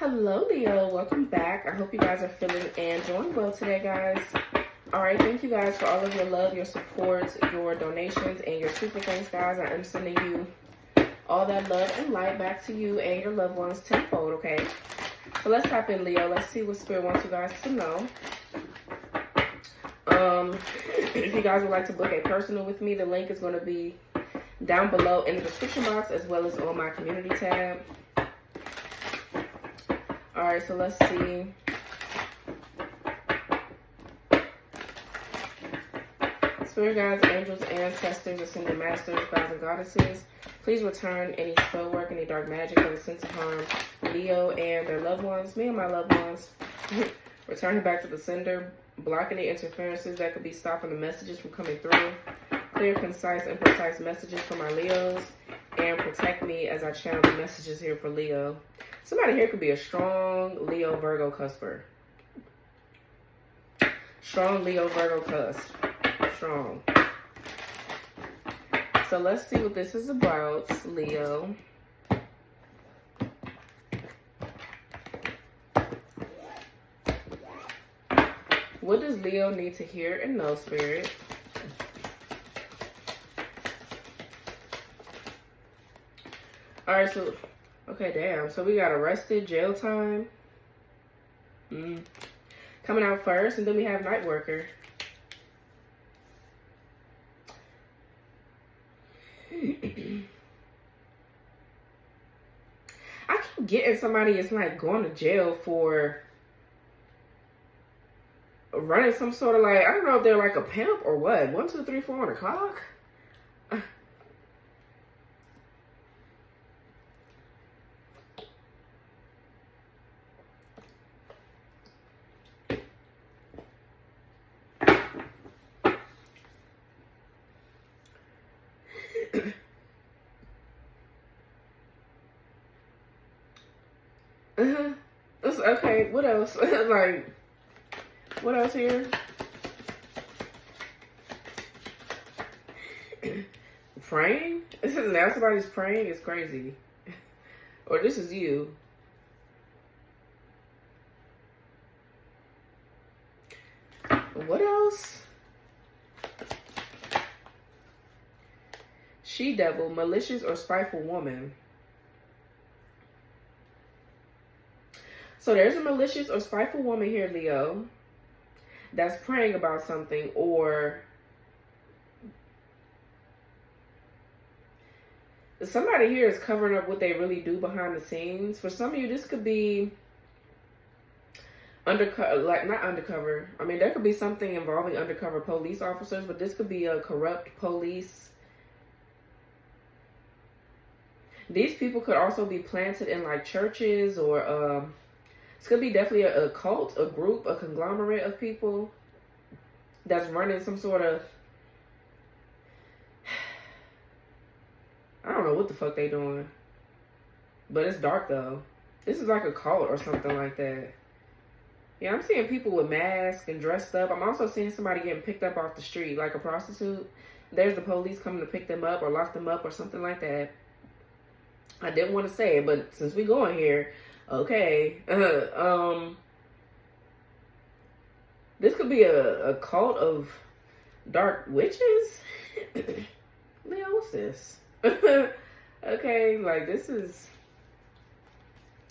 Hello, Leo. Welcome back. I hope you guys are feeling and doing well today, guys. All right, thank you guys for all of your love, your support, your donations, and your super thanks, guys. I am sending you all that love and light back to you and your loved ones tenfold, okay? So let's tap in, Leo. Let's see what Spirit wants you guys to know. If you guys would like to book a personal with me, the link is going to be down below in the description box as well as on my community tab. All right, so let's see. Spirit guides, angels, ancestors, ascended masters, gods and goddesses, please return any spell work, any dark magic that is sent to harm Leo and their loved ones, me and my loved ones. Return it back to the sender, block any interferences that could be stopping the messages from coming through. Clear, concise, and precise messages for my Leos, and protect me as I channel the messages here for Leo. Somebody here could be a strong Leo Virgo cusper. Strong Leo Virgo cusp. Strong. So let's see what this is about, Leo. What does Leo need to hear and know, Spirit? All right, so, okay, damn. So we got arrested, jail time. Coming out first, and then we have lightworker. I keep getting somebody is like going to jail for running some sort of like, I don't know if they're like a pimp or what. 1, 2, 3, 4 on the clock. Okay, what else? Like, what else here? Praying? This is now somebody's praying is crazy. Or this is you. What else? She-devil, malicious or spiteful woman. So there's a malicious or spiteful woman here, Leo, that's praying about something, or somebody here is covering up what they really do behind the scenes. For some of you, this could be undercover, like not undercover. I mean, there could be something involving undercover police officers, but this could be a corrupt police. These people could also be planted in like churches, or this could be definitely a cult, a group, a conglomerate of people that's running some sort of, I don't know what the fuck they doing. But it's dark though. This is like a cult or something like that. Yeah, I'm seeing people with masks and dressed up. I'm also seeing somebody getting picked up off the street, like a prostitute. There's the police coming to pick them up or lock them up or something like that. I didn't want to say it, but since we going here, okay. This could be a cult of dark witches. Leo, what's this? Okay, like this is,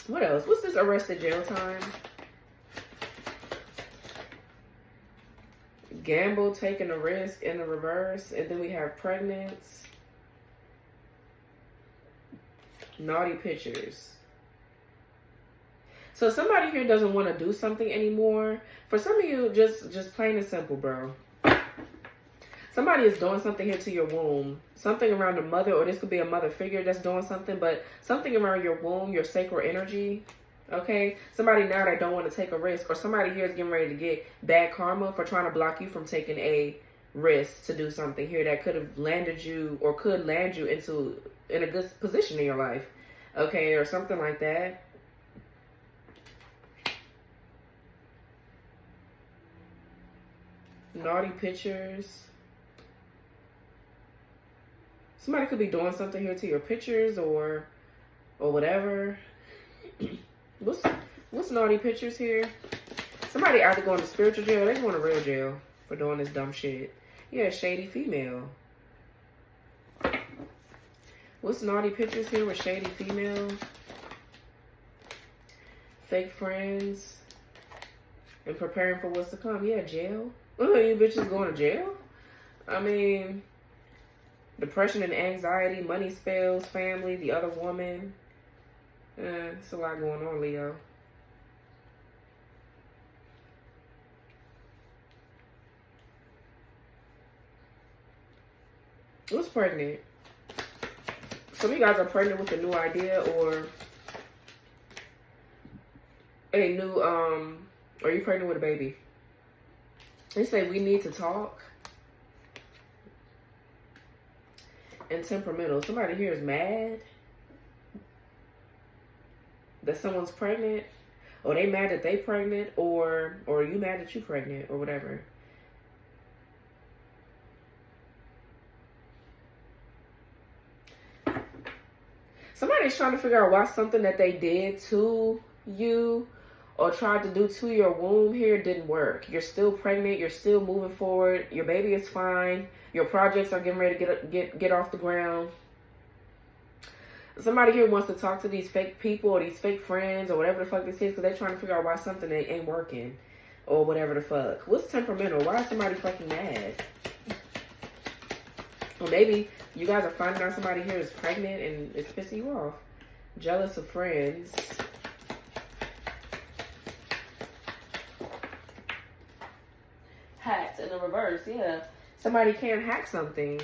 what else? What's this arrested jail time? Gamble, taking a risk in the reverse. And then we have pregnant. Naughty pictures. So somebody here doesn't want to do something anymore. For some of you, just plain and simple, bro. Somebody is doing something here to your womb. Something around the mother, or this could be a mother figure that's doing something, but something around your womb, your sacral energy. Okay? Somebody now that don't want to take a risk, or somebody here is getting ready to get bad karma for trying to block you from taking a risk to do something here that could have landed you, or could land you in a good position in your life. Okay? Or something like that. Naughty pictures. Somebody could be doing something here to your pictures or whatever. What's naughty pictures here? Somebody either going to spiritual jail or they going to real jail for doing this dumb shit. Yeah, shady female. What's naughty pictures here with shady female? Fake friends. And preparing for what's to come. Yeah, jail. You bitches going to jail? I mean, depression and anxiety, money spells, family, the other woman. It's a lot going on, Leo. Who's pregnant? Some of you guys are pregnant with a new idea or a new, or are you pregnant with a baby? They say we need to talk. And temperamental. Somebody here is mad that someone's pregnant, or they mad that they pregnant, or you mad that you pregnant, or whatever. Somebody's trying to figure out why something that they did to you or tried to do to your womb here didn't work. You're still pregnant. You're still moving forward. Your baby is fine. Your projects are getting ready to get off the ground. Somebody here wants to talk to these fake people or these fake friends or whatever the fuck this is because they're trying to figure out why something ain't working or whatever the fuck. What's temperamental? Why is somebody fucking mad? Or maybe you guys are finding out somebody here is pregnant and it's pissing you off. Jealous of friends. Hacked in the reverse, yeah. Somebody can't hack something.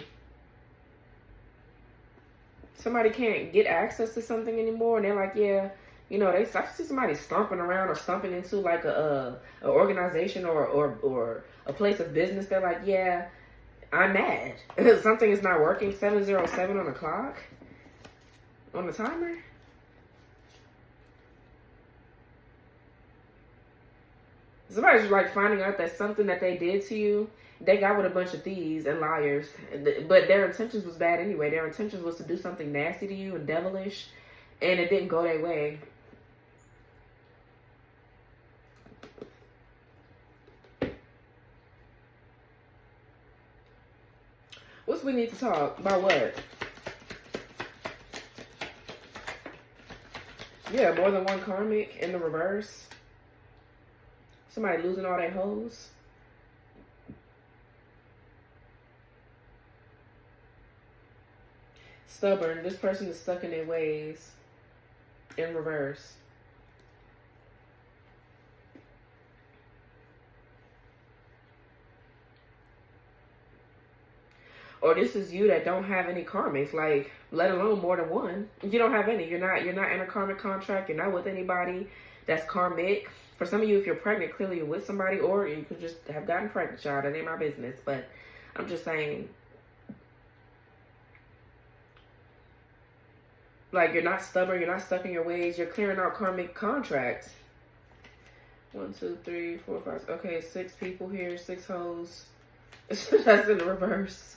Somebody can't get access to something anymore, and they're like, yeah, you know, I see somebody stomping around or stomping into like a organization or a place of business. They're like, yeah, I'm mad. Something is not working. 707 on the clock, on the timer. Somebody's like finding out that something that they did to you, they got with a bunch of thieves and liars, but their intentions was bad anyway. Their intentions was to do something nasty to you and devilish, and it didn't go their way. What's we need to talk about? What? Yeah, more than one karmic in the reverse. Somebody losing all their hoes. Stubborn. This person is stuck in their ways. In reverse. Or this is you that don't have any karmics, like, let alone more than one. You don't have any. You're not in a karmic contract. You're not with anybody that's karmic. For some of you, if you're pregnant, clearly you're with somebody, or you could just have gotten pregnant, child. That ain't my business. But I'm just saying, like, you're not stubborn. You're not stuck in your ways. You're clearing out karmic contracts. 1, 2, 3, 4, 5. Okay, 6 people here. 6 hoes. That's in the reverse.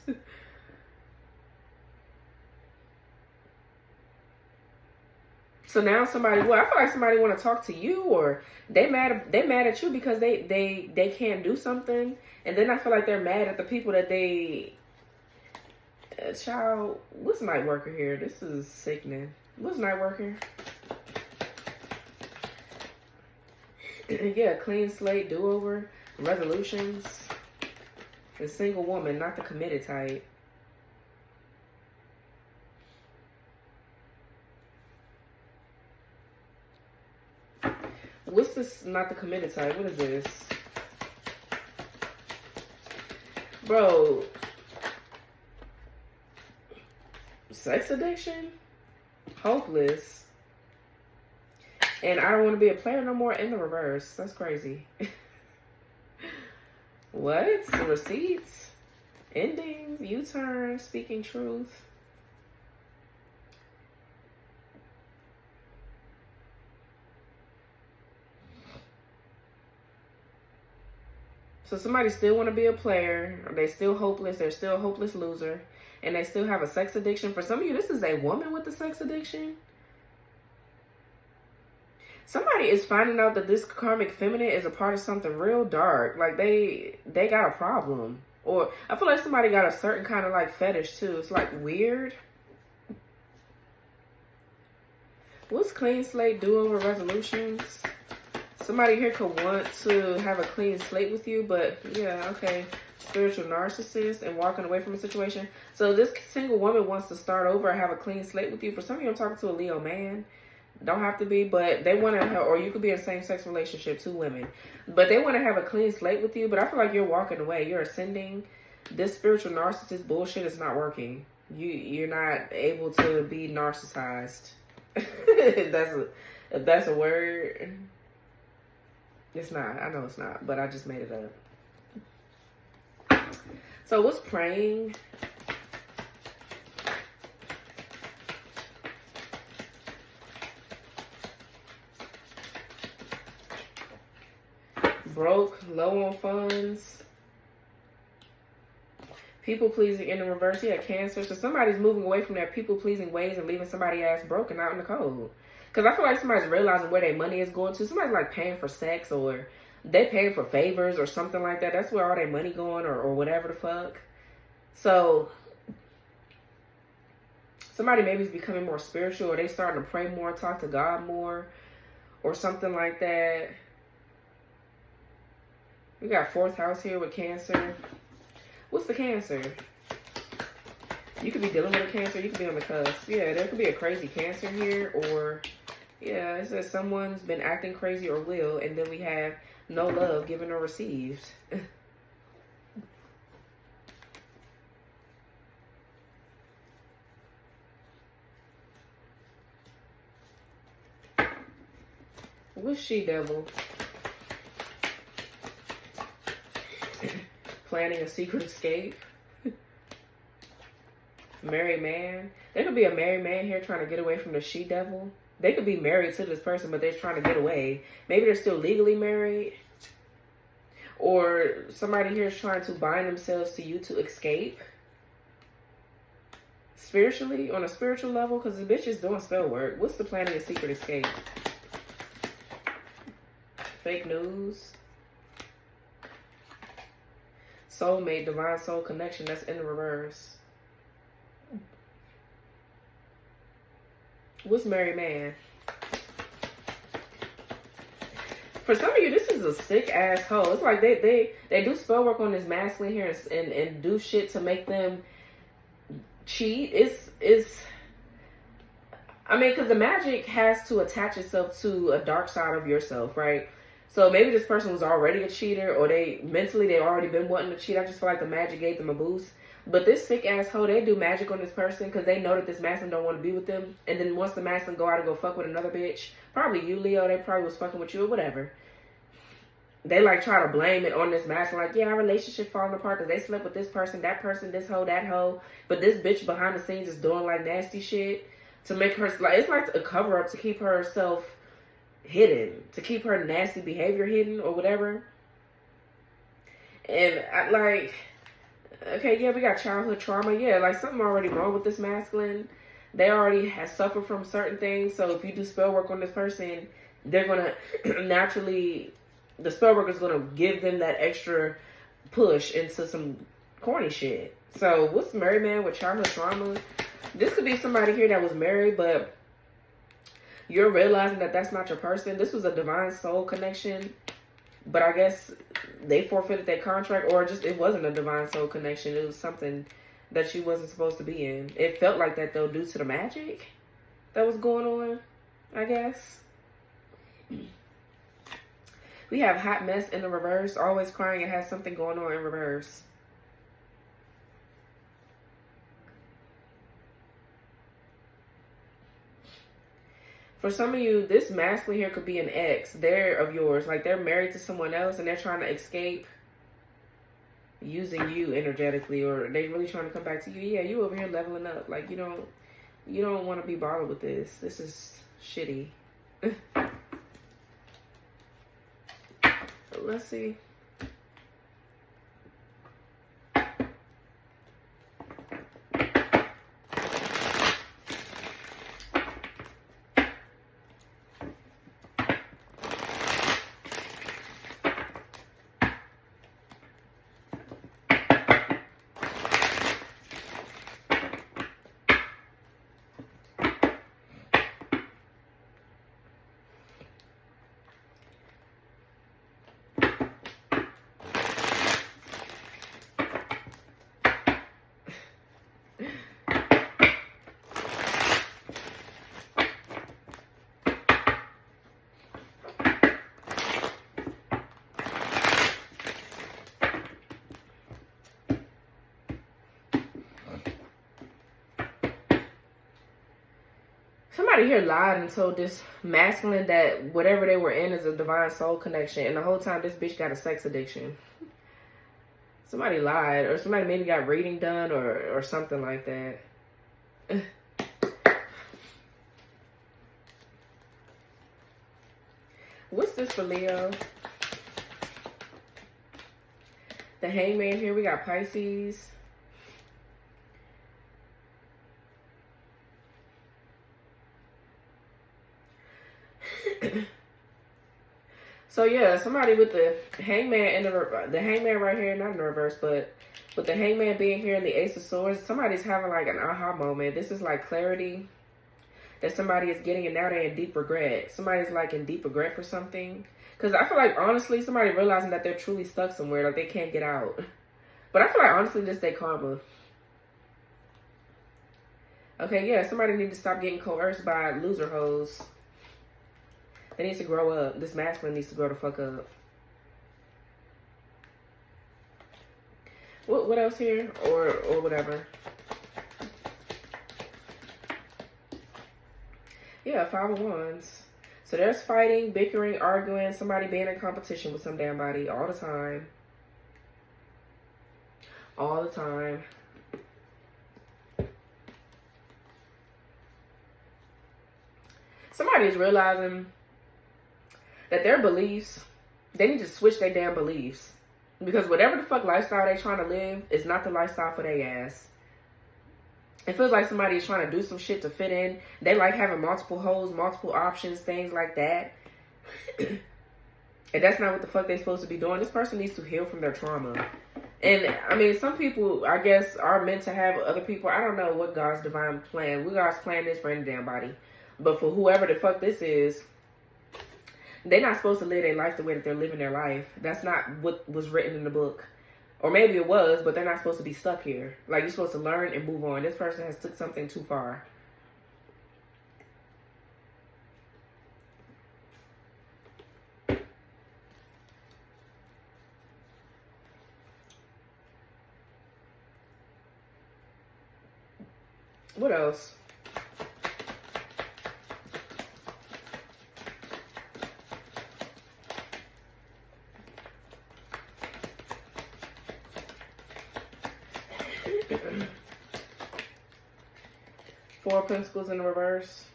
So now somebody, well, I feel like somebody want to talk to you, or they mad at you because they can't do something, and then I feel like they're mad at the people that they. Child, what's lightworker here? This is sickening. What's lightworker? Yeah, clean slate, do over, resolutions. A single woman, not the committed type. What's this not the committed type? What is this? Bro. Sex addiction? Hopeless. And I don't want to be a player no more in the reverse. That's crazy. What? Receipts? Endings? U-turn? Speaking truth? So somebody still want to be a player, or they still hopeless, they're still a hopeless loser, and they still have a sex addiction. For some of you, this is a woman with a sex addiction. Somebody is finding out that this karmic feminine is a part of something real dark. Like they got a problem. Or I feel like somebody got a certain kind of like fetish too. It's like weird. What's clean slate do-over resolutions? Somebody here could want to have a clean slate with you, but yeah, okay. Spiritual narcissist and walking away from a situation. So this single woman wants to start over and have a clean slate with you. For some of you, I'm talking to a Leo man. Don't have to be, but they want to, or you could be in a same-sex relationship, 2 women. But they want to have a clean slate with you, but I feel like you're walking away. You're ascending. This spiritual narcissist bullshit is not working. You're not able to be narcissized. if that's a word. It's not. I know it's not, but I just made it up. So what's praying? Broke, low on funds. People pleasing in the reverse. Yeah, Cancer. So somebody's moving away from their people pleasing ways and leaving somebody ass broken out in the cold. Because I feel like somebody's realizing where their money is going to. Somebody's like paying for sex, or they paying for favors or something like that. That's where all their money going, or whatever the fuck. So somebody maybe is becoming more spiritual, or they starting to pray more, talk to God more, or something like that. We got 4th house here with Cancer. What's the Cancer? You could be dealing with a Cancer. You could be on the cusp. Yeah, there could be a crazy Cancer here. Or, yeah, it says someone's been acting crazy or will. And then we have no love given or received. What's she-devil? Planning a secret escape. Married man. There could be a married man here trying to get away from the she-devil. They could be married to this person, but they're trying to get away. Maybe they're still legally married. Or somebody here is trying to bind themselves to you to escape. Spiritually, on a spiritual level, because the bitch is doing spell work. What's the planning a secret escape? Fake news. Soulmate, divine soul connection. That's in the reverse. What's married man? For some of you, this is a sick asshole. It's like they do spell work on this masculine here and do shit to make them cheat. It's I mean, because the magic has to attach itself to a dark side of yourself, right? So maybe this person was already a cheater, or they already been wanting to cheat. I just feel like the magic gave them a boost. But this sick asshole, they do magic on this person because they know that this masculine don't want to be with them. And then once the masculine go out and go fuck with another bitch, probably you, Leo, they probably was fucking with you or whatever. They like try to blame it on this masculine, like, yeah, our relationship falling apart because they slept with this person, this hoe, that hoe. But this bitch behind the scenes is doing like nasty shit to make her, like, it's like a cover up to keep herself hidden, to keep her nasty behavior hidden or whatever. And I, like, okay, yeah, we got childhood trauma. Yeah, like something already wrong with this masculine. They already have suffered from certain things. So if you do spell work on this person, they're going to naturally, the spell work is going to give them that extra push into some corny shit. So what's married man with childhood trauma? This could be somebody here that was married, but you're realizing that that's not your person. This was a divine soul connection, but I guess they forfeited their contract, or just it wasn't a divine soul connection. It was something that she wasn't supposed to be in. It felt like that, though, due to the magic that was going on, I guess. We have hot mess in the reverse. Always crying. It has something going on in reverse. For some of you, this masculine here could be an ex. They're of yours. Like they're married to someone else and they're trying to escape using you energetically, or they really trying to come back to you. Yeah, you over here leveling up. Like you don't want to be bothered with this. This is shitty. Let's see. Somebody here lied and told this masculine that whatever they were in is a divine soul connection. And the whole time this bitch got a sex addiction. Somebody lied, or somebody maybe got reading done, or something like that. What's this for Leo? The Hangman here. We got Pisces. So yeah, somebody with the Hangman and the Hangman right here, not in the reverse, but with the Hangman being here and the Ace of Swords, somebody's having like an aha moment. This is like clarity that somebody is getting, and now they're in deep regret. Somebody's like in deep regret for something. Because I feel like, honestly, somebody realizing that they're truly stuck somewhere, like they can't get out. But I feel like, honestly, this is their karma. Okay, yeah, somebody needs to stop getting coerced by loser hoes. They need to grow up. This masculine needs to grow the fuck up. What else here? Or whatever. Yeah, 5 of Wands. So there's fighting, bickering, arguing, somebody being in competition with some damn body all the time. All the time. Somebody is realizing that their beliefs, they need to switch their damn beliefs. Because whatever the fuck lifestyle they trying to live is not the lifestyle for their ass. It feels like somebody is trying to do some shit to fit in. They like having multiple hoes, multiple options, things like that. And that's not what the fuck they're supposed to be doing. This person needs to heal from their trauma. And, I mean, some people, I guess, are meant to have other people. I don't know what God's divine plan. What God's plan is for any damn body. But for whoever the fuck this is, they're not supposed to live their life the way that they're living their life. That's not what was written in the book. Or maybe it was, but they're not supposed to be stuck here. Like, you're supposed to learn and move on. This person has took something too far. What else? Four of Pentacles in the reverse.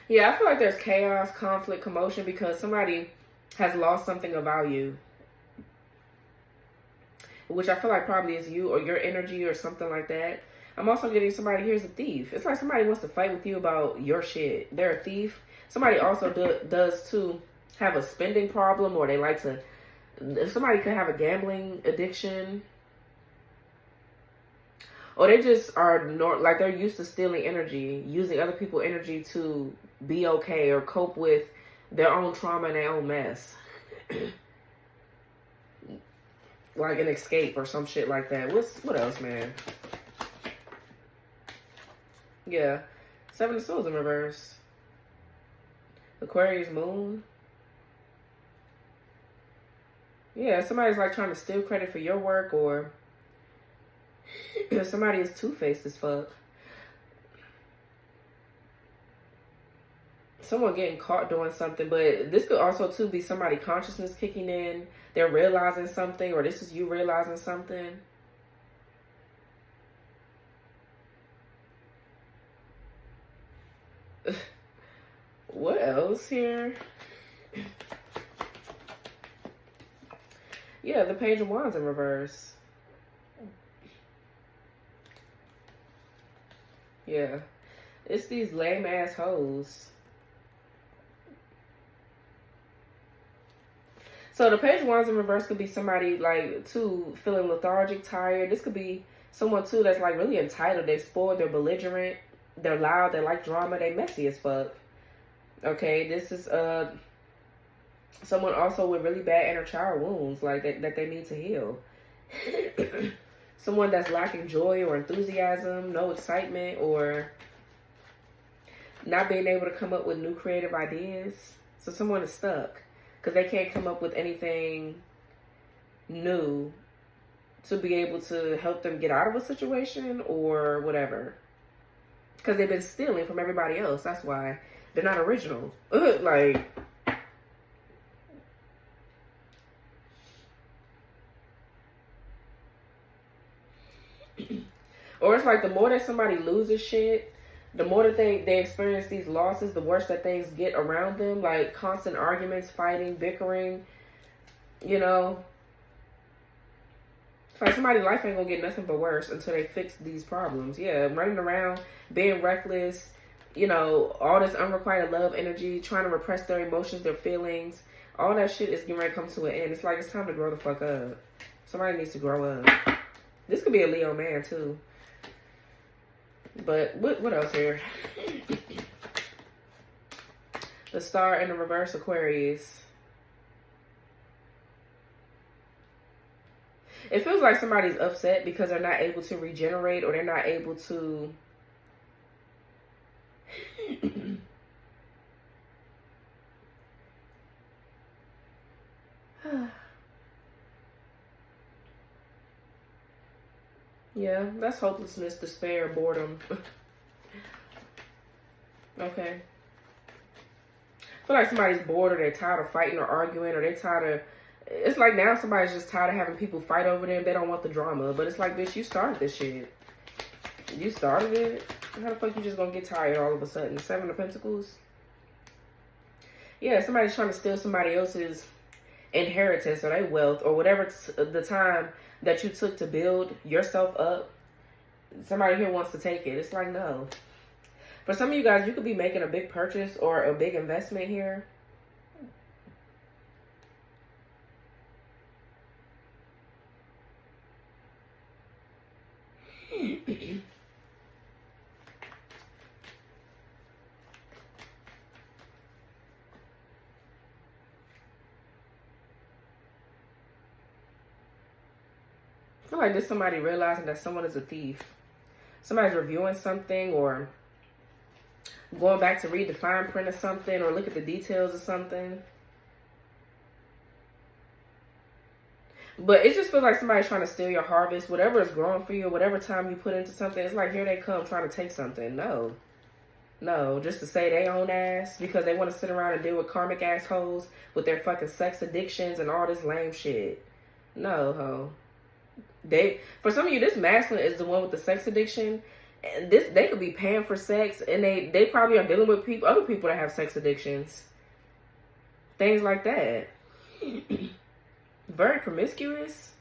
Yeah, I feel like there's chaos, conflict, commotion because somebody has lost something of value. Which I feel like probably is you or your energy or something like that. I'm also getting somebody here's a thief. It's like somebody wants to fight with you about your shit. They're a thief. Somebody also does too have a spending problem, or they like to, somebody could have a gambling addiction. Or they just are like they're used to stealing energy, using other people's energy to be okay or cope with their own trauma and their own mess. Like an escape or some shit like that. What else, man? Yeah. 7 of Swords in reverse. Aquarius moon. Yeah, somebody's like trying to steal credit for your work, or somebody is two-faced as fuck. Someone getting caught doing something, but this could also too be somebody consciousness kicking in. They're realizing something, or this is you realizing something. What else here? Yeah, the Page of Wands in reverse. Yeah. It's these lame ass hoes. So the Page of Wands in reverse could be somebody like too feeling lethargic, tired. This could be someone too that's like really entitled. They're spoiled, they're belligerent, they're loud, they like drama, they messy as fuck. Okay, this is someone also with really bad inner child wounds, like that they need to heal. Someone that's lacking joy or enthusiasm, no excitement, or not being able to come up with new creative ideas. So someone is stuck. because they can't come up with anything new to be able to help them get out of a situation or whatever. Because they've been stealing from everybody else. That's why they're not original. Like, or it's like the more that somebody loses shit, the more that they experience these losses, the worse that things get around them. Like constant arguments, fighting, bickering, you know. It's like somebody's life ain't gonna get nothing but worse until they fix these problems. Yeah, running around, being reckless, you know, all this unrequited love energy, trying to repress their emotions, their feelings. All that shit is getting ready to come to an end. It's like it's time to grow the fuck up. Somebody needs to grow up. This could be a Leo man too. But what else here? The star in the reverse, Aquarius. It feels like somebody's upset because they're not able to regenerate, or they're not able to yeah, that's hopelessness, despair, boredom. Okay. I feel like somebody's bored, or they're tired of fighting or arguing, or they're tired of... It's like now somebody's just tired of having people fight over them. They don't want the drama. But it's like, bitch, you started this shit. You started it. How the fuck you just gonna get tired all of a sudden? Seven of Pentacles. Yeah, somebody's trying to steal somebody else's inheritance or their wealth or whatever the time that you took to build yourself up. Somebody here wants to take it. It's like, no. For some of you guys, you could be making a big purchase or a big investment here. I feel like there's somebody realizing that someone is a thief. Somebody's reviewing something or going back to read the fine print of something or look at the details of something. But it just feels like somebody's trying to steal your harvest. Whatever is growing for you, whatever time you put into something, it's like here they come trying to take something. No. No, just to say they own ass because they want to sit around and deal with karmic assholes with their fucking sex addictions and all this lame shit. No, ho. For some of you, this masculine is the one with the sex addiction. And they could be paying for sex, and they probably are dealing with other people that have sex addictions. Things like that. Very promiscuous.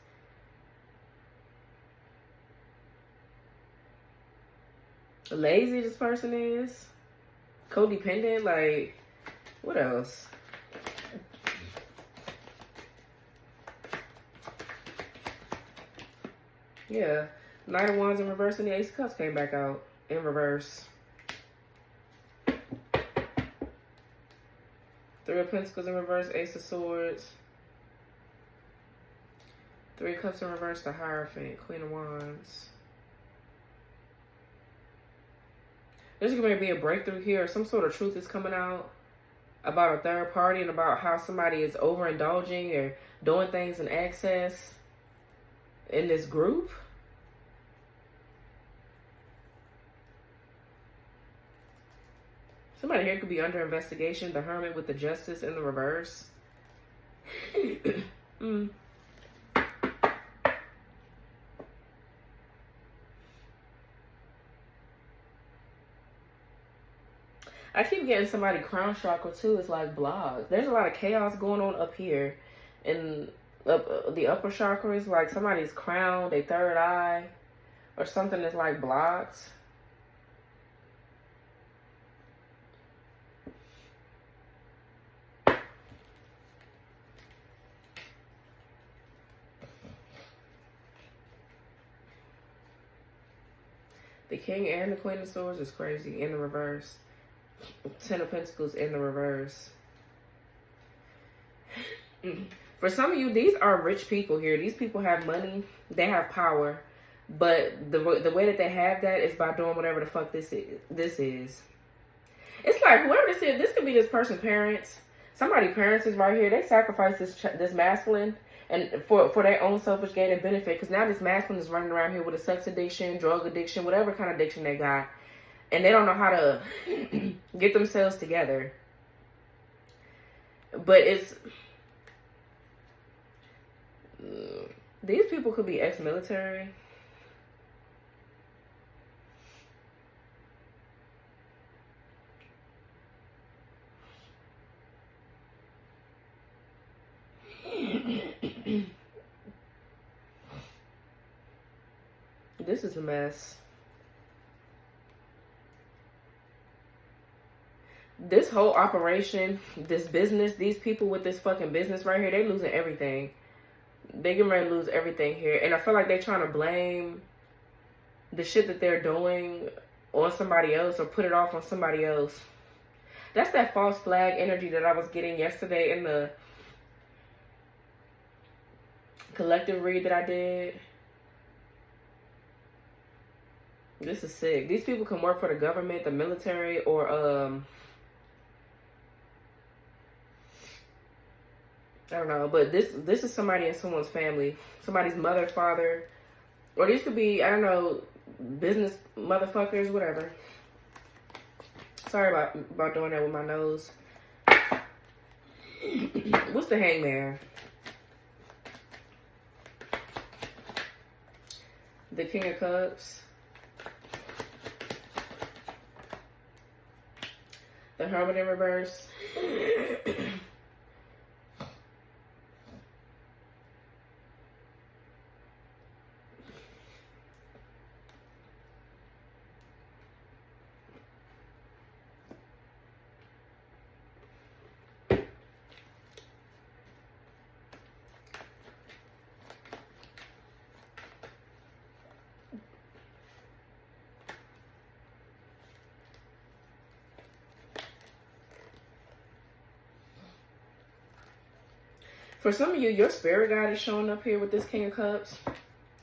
Lazy this person is. Codependent, like, what else? Yeah. Knight of Wands in reverse and the Ace of Cups came back out in reverse. Three of Pentacles in reverse, Ace of Swords. Three of Cups in reverse, the Hierophant, Queen of Wands. There's going to be a breakthrough here. Some sort of truth is coming out about a third party and about how somebody is overindulging or doing things in excess in this group. Somebody here could be under investigation. The Hermit with the Justice in the reverse. I keep getting somebody crown chakra too. It's like blocked. There's a lot of chaos going on up here. In the upper chakras, like somebody's crown, their third eye, or something that's like blocked. The King and the Queen of Swords is crazy in the reverse. Ten of Pentacles in the reverse. For some of you, these are rich people here. These people have money. They have power. But the way that they have that is by doing whatever the fuck this is. It's like, whoever this is, this could be this person's parents. Somebody's parents is right here. They sacrificed this masculine and for their own selfish gain and benefit. Because now this masculine is running around here with a sex addiction, drug addiction, whatever kind of addiction they got. And they don't know how to get themselves together. But it's... these people could be ex-military. This is a mess. This whole operation, this business, these people with this fucking business right here, they losing everything. They getting ready to lose everything here. And I feel like they're trying to blame the shit that they're doing on somebody else or put it off on somebody else. That's that false flag energy that I was getting yesterday in the collective read that I did. This is sick. These people can work for the government, the military, or I don't know, but this is somebody in someone's family, somebody's mother, father, or these could be, I don't know, business motherfuckers, whatever. Sorry about doing that with my nose. What's the Hangman? The King of Cups. The Hermit in reverse. For some of you, your spirit guide is showing up here with this King of Cups.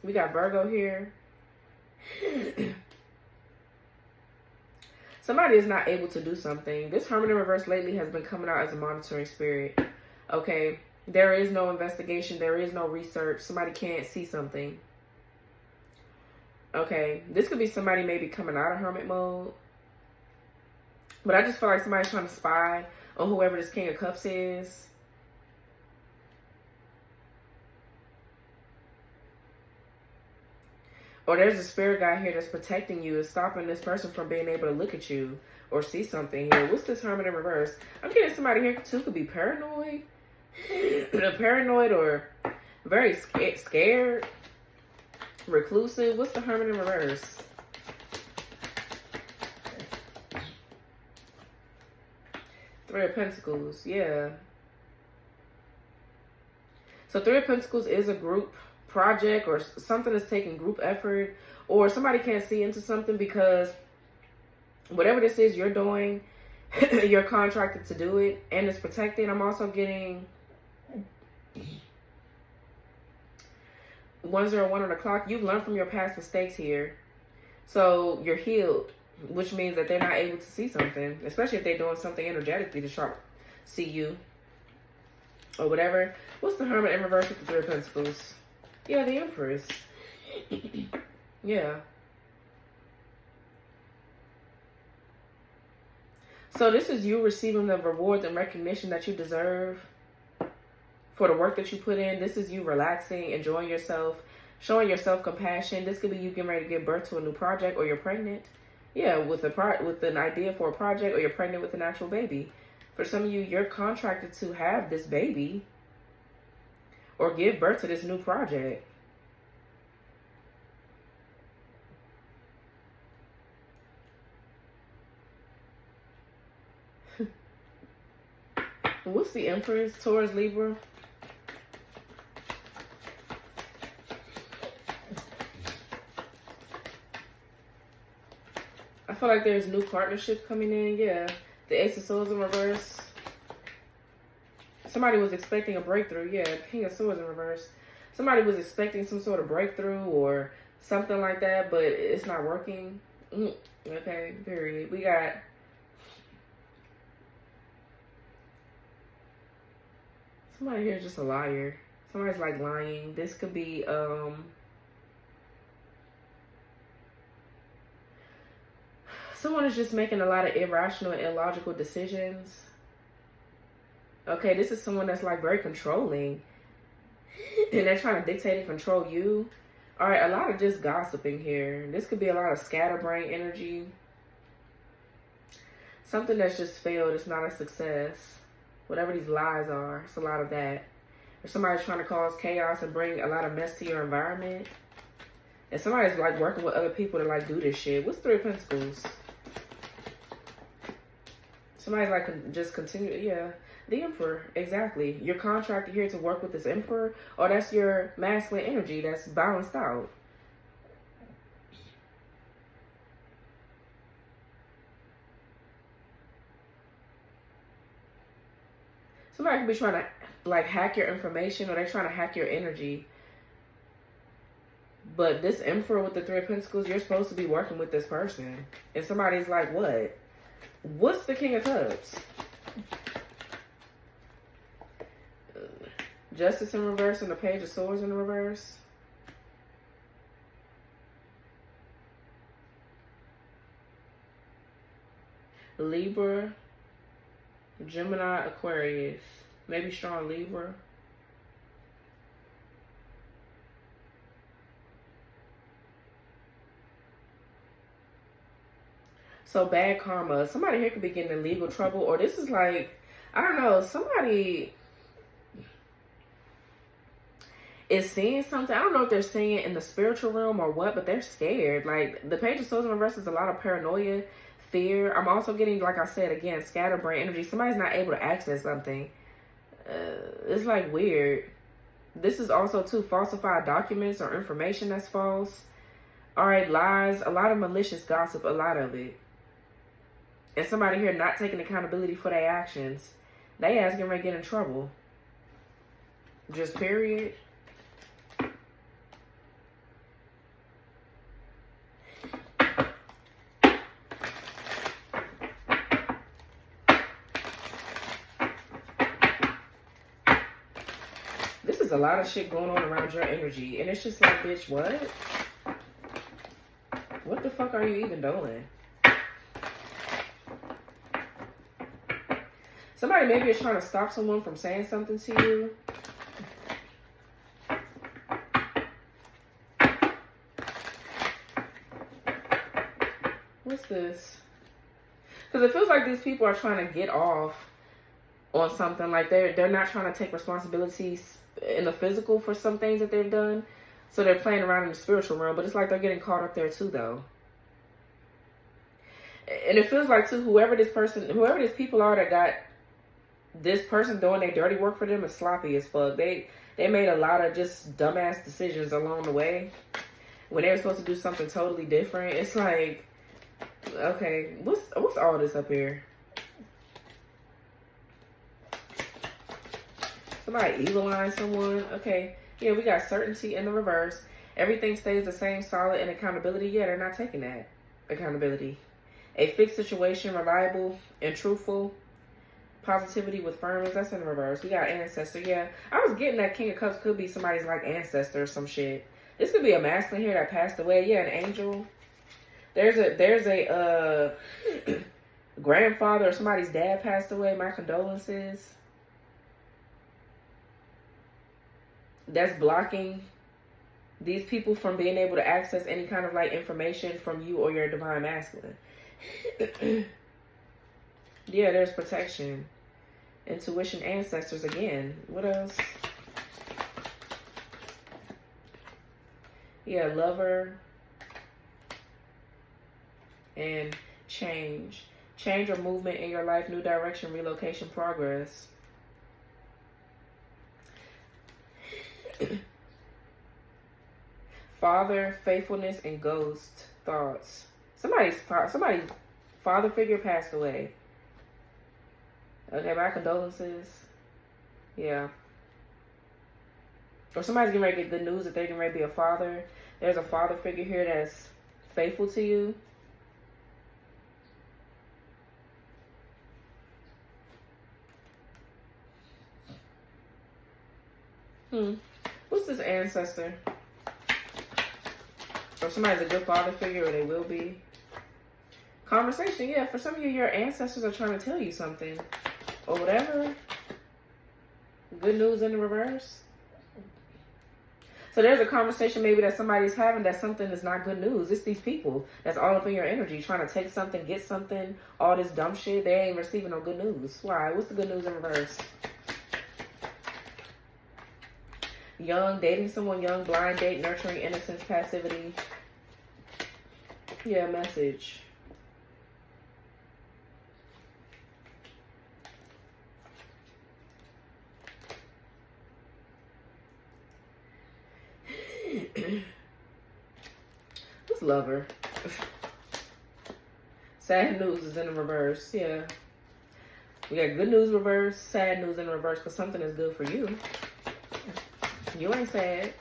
We got Virgo here. Somebody is not able to do something. This Hermit in reverse lately has been coming out as a monitoring spirit. Okay, there is no investigation. There is no research. Somebody can't see something. Okay, this could be somebody maybe coming out of hermit mode. But I just feel like somebody's trying to spy on whoever this King of Cups is. Or there's a spirit guide here that's protecting you and stopping this person from being able to look at you or see something here. What's this Hermit in reverse? I'm getting somebody here too could be paranoid. Paranoid or very scared. Reclusive. What's the Hermit in reverse? Three of Pentacles. Yeah. So Three of Pentacles is a group project or something that's taking group effort, or somebody can't see into something because whatever this is you're doing, you're contracted to do it and it's protected. I'm also getting 101 on the clock. You've learned from your past mistakes here. So you're healed, which means that they're not able to see something, especially if they're doing something energetically to try to see you or whatever. What's the Hermit in reverse with the Three of Pentacles? Yeah, the Empress. Yeah. So this is you receiving the rewards and recognition that you deserve for the work that you put in. This is you relaxing, enjoying yourself, showing yourself compassion. This could be you getting ready to give birth to a new project, or you're pregnant. Yeah, with an idea for a project, or you're pregnant with an actual baby. For some of you, you're contracted to have this baby or give birth to this new project. What's the Empress? Taurus, Libra. I feel like there's new partnerships coming in. Yeah. The Ace of Swords in reverse. Somebody was expecting a breakthrough. Yeah, King of Swords in reverse. Somebody was expecting some sort of breakthrough or something like that, but it's not working. Okay, period. We got Somebody here is just a liar. Somebody's like lying. This could be someone is just making a lot of irrational and illogical decisions. Okay, this is someone that's like very controlling. And they're trying to dictate and control you. All right, a lot of just gossiping here. This could be a lot of scatterbrain energy. Something that's just failed. It's not a success. Whatever these lies are, it's a lot of that. Or somebody's trying to cause chaos and bring a lot of mess to your environment. And somebody's like working with other people to like do this shit. What's Three of Pentacles? Somebody's like just continue. Yeah, the Emperor. Exactly. You're contracted here to work with this Emperor. Or that's your masculine energy that's balanced out. Somebody could be trying to like hack your information, or they're trying to hack your energy. But this Emperor with the Three of Pentacles, you're supposed to be working with this person. And somebody's like, what? What's the King of Cups? Justice in reverse and the Page of Swords in reverse. Libra, Gemini, Aquarius. Maybe strong Libra. So bad karma. Somebody here could be getting in legal trouble. Or this is like, I don't know, somebody is seeing something. I don't know if they're seeing it in the spiritual realm or what, but they're scared. Like the Page of Swords in reverse is a lot of paranoia, fear. I'm also getting, like I said, again, scatterbrain energy. Somebody's not able to access something. It's like weird. This is also too falsified documents or information that's false. All right, lies, a lot of malicious gossip, a lot of it. And somebody here not taking accountability for their actions. They ass gonna get in trouble. Just period. This is a lot of shit going on around your energy. And it's just like, bitch, what? What the fuck are you even doing? Somebody maybe is trying to stop someone from saying something to you. What's this? Because it feels like these people are trying to get off on something. Like they're not trying to take responsibilities in the physical for some things that they've done. So they're playing around in the spiritual realm. But it's like they're getting caught up there too, though. And it feels like, too, whoever these people are that got this person doing their dirty work for them is sloppy as fuck. They made a lot of just dumbass decisions along the way when they were supposed to do something totally different. It's like, okay, what's all this up here? Somebody evil-eyeing someone. Okay, yeah, we got certainty in the reverse. Everything stays the same, solid, and accountability. Yeah, they're not taking that accountability. A fixed situation, reliable and truthful. Positivity with firmness, that's in the reverse. We got ancestor. Yeah, I was getting that King of Cups could be somebody's like ancestor or some shit. This could be a masculine here that passed away. Yeah, an angel. There's a grandfather or somebody's dad passed away. My condolences. That's blocking these people from being able to access any kind of like information from you or your divine masculine. Yeah, there's protection. Intuition, ancestors again. What else? Yeah, lover. And change. Change or movement in your life, new direction, relocation, progress. Father, faithfulness, and ghost thoughts. Somebody's father figure passed away. Okay, my condolences. Yeah. Or somebody's getting ready to get good news that they're getting ready to be a father. There's a father figure here that's faithful to you. What's this ancestor? Or somebody's a good father figure, or they will be. Conversation, yeah. For some of you, your ancestors are trying to tell you something. Or whatever. Good news in the reverse. So there's a conversation maybe that somebody's having that something is not good news. It's these people that's all up in your energy trying to take something, get something, all this dumb shit. They ain't receiving no good news. Why? What's the good news in reverse? Young, dating someone young, blind date, nurturing innocence, passivity. Yeah, message. Who's lover? Sad news is in the reverse. Yeah. We got good news reverse, sad news in reverse, because something is good for you. You ain't sad.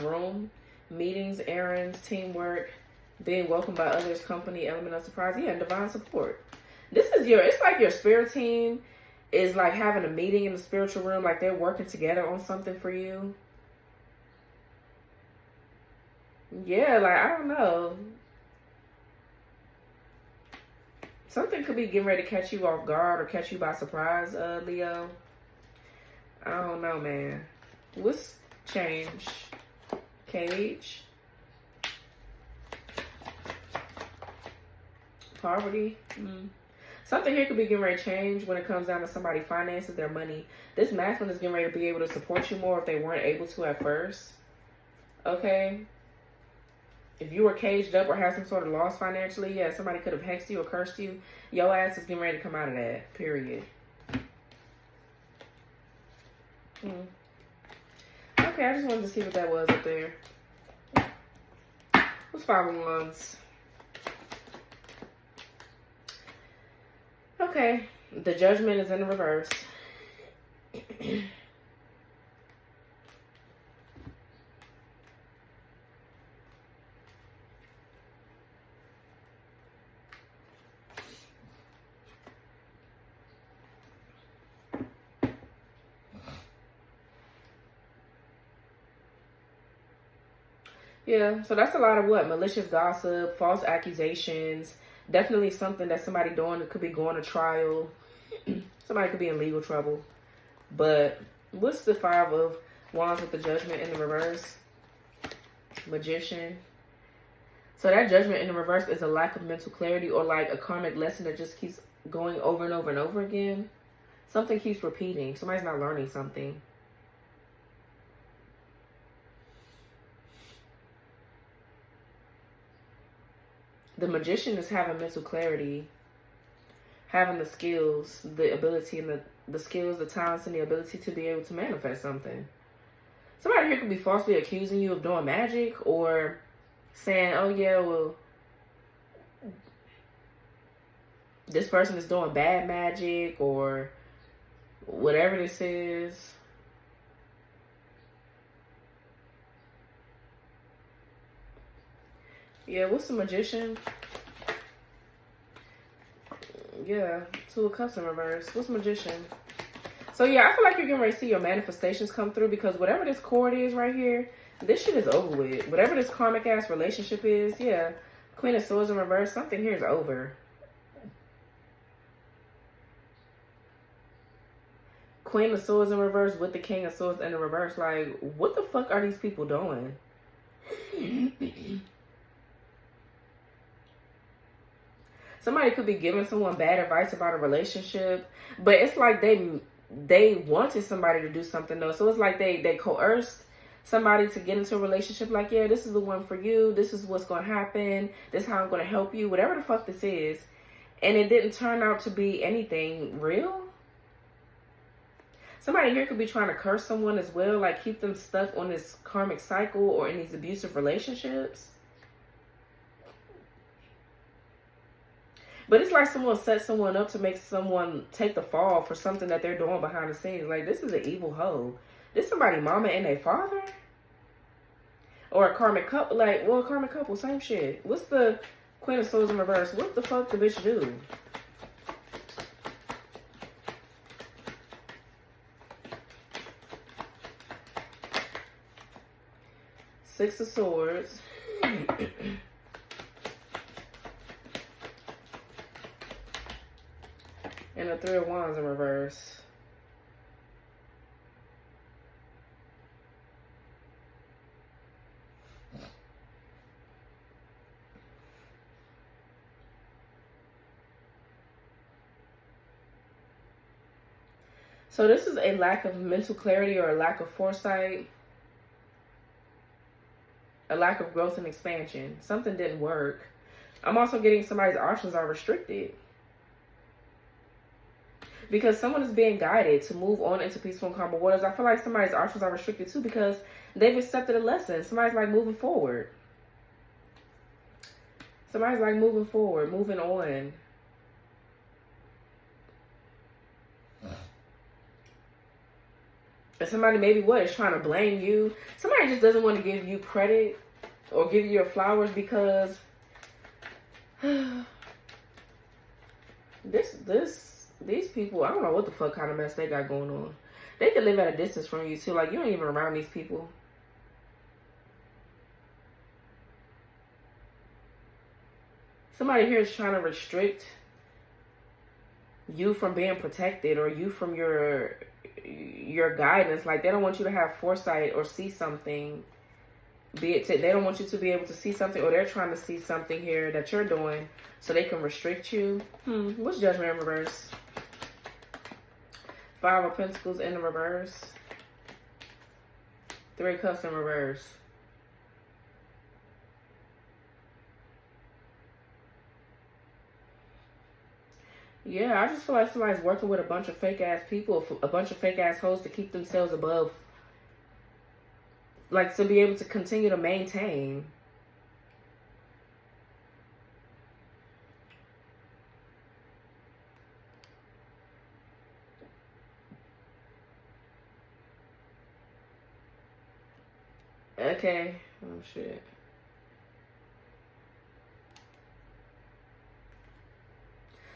Room, meetings, errands, teamwork, being welcomed by others, company, element of surprise. Yeah, and divine support. This is it's like your spirit team is like having a meeting in the spiritual room, like they're working together on something for you. Yeah, like, I don't know. Something could be getting ready to catch you off guard or catch you by surprise, Leo. I don't know, man. What's change? Cage. Poverty. Something here could be getting ready to change when it comes down to somebody's finances, their money. This masculine is getting ready to be able to support you more if they weren't able to at first. Okay? If you were caged up or had some sort of loss financially, yeah, somebody could have hexed you or cursed you. Your ass is getting ready to come out of that. Period. Okay, I just wanted to see what that was up there. What's 5 of Wands? Okay, the Judgment is in the reverse. Yeah, so that's a lot of what? Malicious gossip, false accusations. Definitely something that somebody doing that could be going to trial. Somebody could be in legal trouble. But what's the 5 of Wands with the Judgment in the reverse? Magician. So that Judgment in the reverse is a lack of mental clarity, or like a karmic lesson that just keeps going over and over and over again. Something keeps repeating. Somebody's not learning something. The Magician is having mental clarity, having the skills, the ability, and the skills, the talents, and the ability to be able to manifest something. Somebody here could be falsely accusing you of doing magic, or saying, oh yeah, well, this person is doing bad magic, or whatever this is. Yeah, what's the Magician? Yeah, 2 of Cups in reverse. What's Magician? So yeah, I feel like you're getting ready to see your manifestations come through, because whatever this cord is right here, this shit is over with. Whatever this karmic ass relationship is, yeah. Queen of Swords in reverse, something here is over. Queen of Swords in reverse with the King of Swords in the reverse. Like, what the fuck are these people doing? Somebody could be giving someone bad advice about a relationship, but it's like they wanted somebody to do something though. So it's like they coerced somebody to get into a relationship. Like, yeah, this is the one for you. This is what's going to happen. This is how I'm going to help you. Whatever the fuck this is. And it didn't turn out to be anything real. Somebody here could be trying to curse someone as well. Like, keep them stuck on this karmic cycle or in these abusive relationships. But it's like someone set someone up to make someone take the fall for something that they're doing behind the scenes. Like, this is an evil hoe. This somebody mama and their father? Or a karmic couple. Like, well, a karmic couple, same shit. What's the Queen of Swords in reverse? What the fuck the bitch do? Six of Swords. And the Three of Wands in reverse. So this is a lack of mental clarity or a lack of foresight. A lack of growth and expansion. Something didn't work. I'm also getting somebody's options are restricted. Because someone is being guided to move on into peaceful and calmer waters. I feel like somebody's options are restricted too because they've accepted a lesson. Somebody's like moving forward. Somebody's like moving forward, moving on. And somebody maybe is trying to blame you. Somebody just doesn't want to give you credit or give you your flowers because these people, I don't know what the fuck kind of mess they got going on. They could live at a distance from you too. Like, you ain't even around these people. Somebody here is trying to restrict you from being protected or you from your guidance. Like, they don't want you to have foresight or see something. They don't want you to be able to see something, or they're trying to see something here that you're doing so they can restrict you. What's Judgment in reverse? Five of Pentacles in the reverse. Three of Cups in reverse. Yeah, I just feel like somebody's working with a bunch of fake ass people, a bunch of fake ass hoes to keep themselves above. Like, to be able to continue to maintain. Okay. Oh, shit.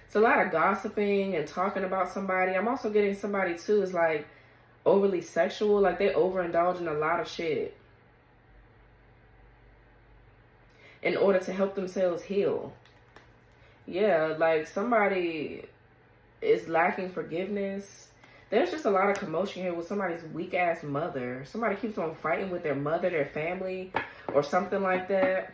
It's a lot of gossiping and talking about somebody. I'm also getting somebody, too, is like overly sexual. Like, they overindulge in a lot of shit in order to help themselves heal. Yeah, like, somebody is lacking forgiveness. There's just a lot of commotion here with somebody's weak-ass mother. Somebody keeps on fighting with their mother, their family, or something like that.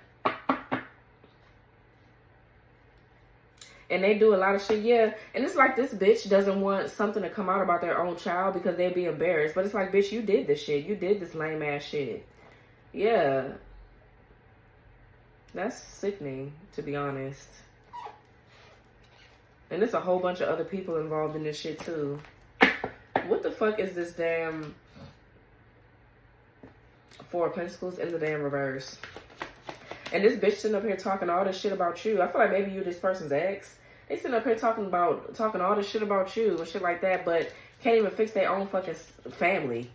And they do a lot of shit, yeah. And it's like this bitch doesn't want something to come out about their own child because they'd be embarrassed. But it's like, bitch, you did this shit. You did this lame-ass shit. Yeah. That's sickening, to be honest. And there's a whole bunch of other people involved in this shit, too. What the fuck is this damn Four of Pentacles in the damn reverse? And this bitch sitting up here talking all this shit about you. I feel like maybe you're this person's ex. They sitting up here talking all this shit about you and shit like that, but can't even fix their own fucking family.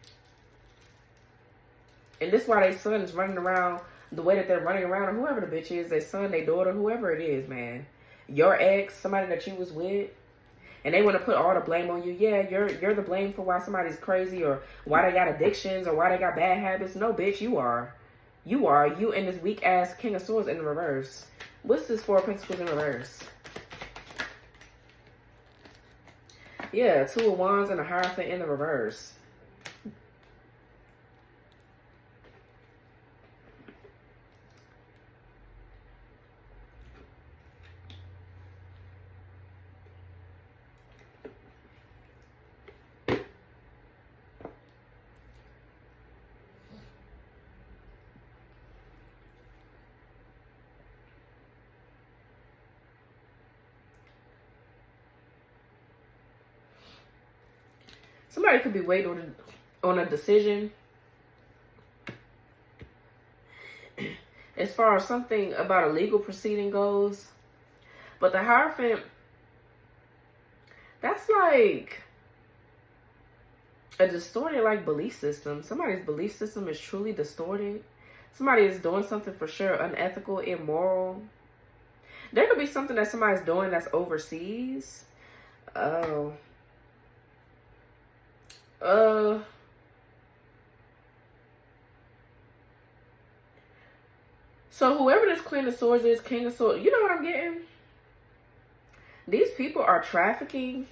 And this is why their son is running around the way that they're running around, or whoever the bitch is, their son, their daughter, whoever it is, man. Your ex, somebody that you was with, and they want to put all the blame on you. Yeah, you're the blame for why somebody's crazy or why they got addictions or why they got bad habits. No, bitch, you are. You and this weak-ass King of Swords in the reverse. What's this Four of Pentacles in reverse? Yeah, Two of Wands and a Hierophant in the reverse. Somebody could be waiting on a decision as far as something about a legal proceeding goes. But the Hierophant, that's like a distorted like belief system. Somebody's belief system is truly distorted. Somebody is doing something for sure unethical, immoral. There could be something that somebody's doing that's overseas. Oh. So whoever this Queen of Swords is, King of Swords, you know what I'm getting? These people are trafficking.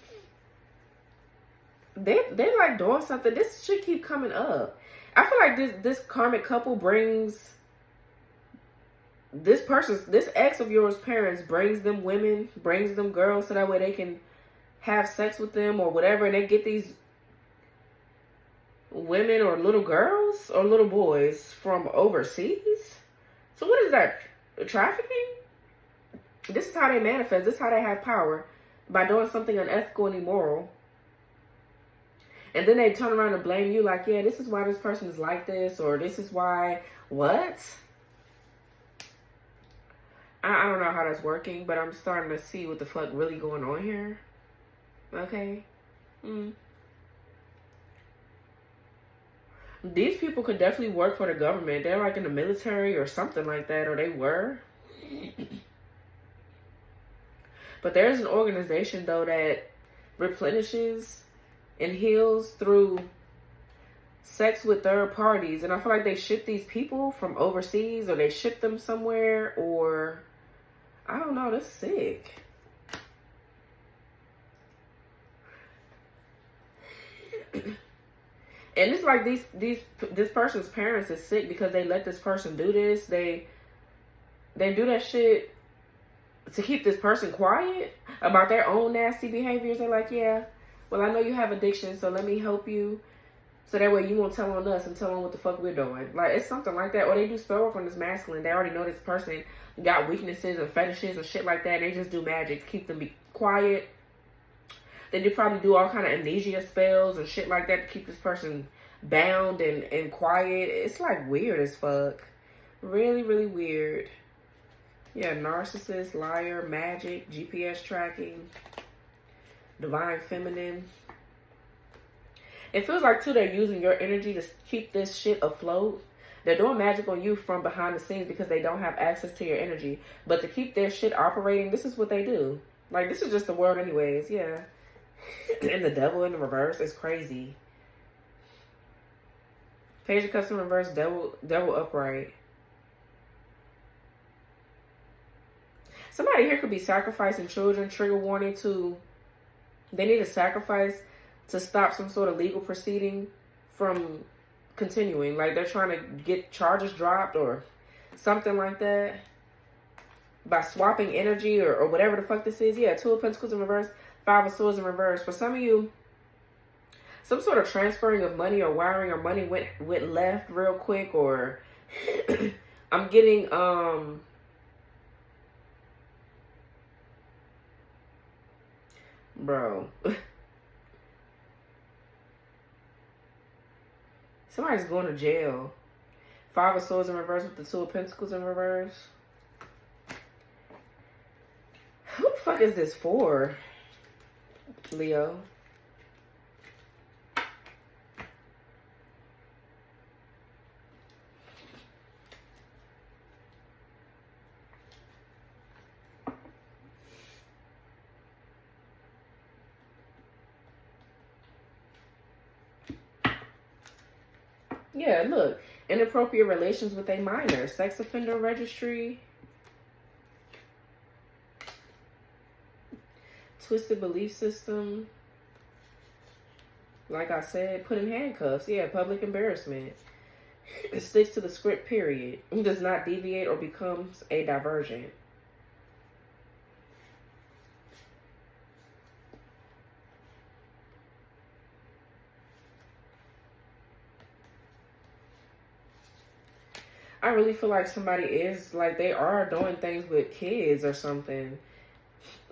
They like doing something. This should keep coming up. I feel like this karmic couple brings this ex of yours parents brings them women, brings them girls, so that way they can have sex with them or whatever, and they get these women or little girls or little boys from overseas. So what is that? Trafficking? This is how they manifest. This is how they have power, by doing something unethical and immoral. And then they turn around and blame you like, yeah, this is why this person is like this, or this is why, what? I don't know how that's working, but I'm starting to see what the fuck really going on here. Okay? These people could definitely work for the government. They're like in the military or something like that, or they were. But there's an organization, though, that replenishes and heals through sex with third parties. And I feel like they ship these people from overseas, or they ship them somewhere, or I don't know. That's sick. And it's like this person's parents is sick because they let this person do this. They do that shit to keep this person quiet about their own nasty behaviors. They're like, yeah, well, I know you have addiction, so let me help you, so that way you won't tell on us and tell on what the fuck we're doing. Like, it's something like that. Or they do spell work on this masculine. They already know this person got weaknesses and fetishes and shit like that. They just do magic to keep them be quiet. They do probably do all kind of amnesia spells and shit like that to keep this person bound and quiet. It's like weird as fuck. Really, really weird. Yeah, narcissist, liar, magic, GPS tracking, divine feminine. It feels like, too, they're using your energy to keep this shit afloat. They're doing magic on you from behind the scenes because they don't have access to your energy. But to keep their shit operating, this is what they do. Like, this is just the world anyways, yeah. And the devil in the reverse is crazy. Page of Cups in reverse, devil upright. Somebody here could be sacrificing children. Trigger warning to, they need a sacrifice to stop some sort of legal proceeding from continuing. Like, they're trying to get charges dropped or something like that by swapping energy or whatever the fuck this is. Yeah, Two of Pentacles in reverse, Five of Swords in reverse. For some of you, some sort of transferring of money or wiring of money went left real quick, or I'm getting bro. Somebody's going to jail. Five of Swords in reverse with the Two of Pentacles in reverse. Who the fuck is this for, Leo? Yeah, look. Inappropriate relations with a minor. Sex offender registry. Twisted belief system. Like I said, put in handcuffs. Yeah, public embarrassment. It sticks to the script, period. It does not deviate or becomes a divergent. I really feel like somebody is, like, they are doing things with kids or something.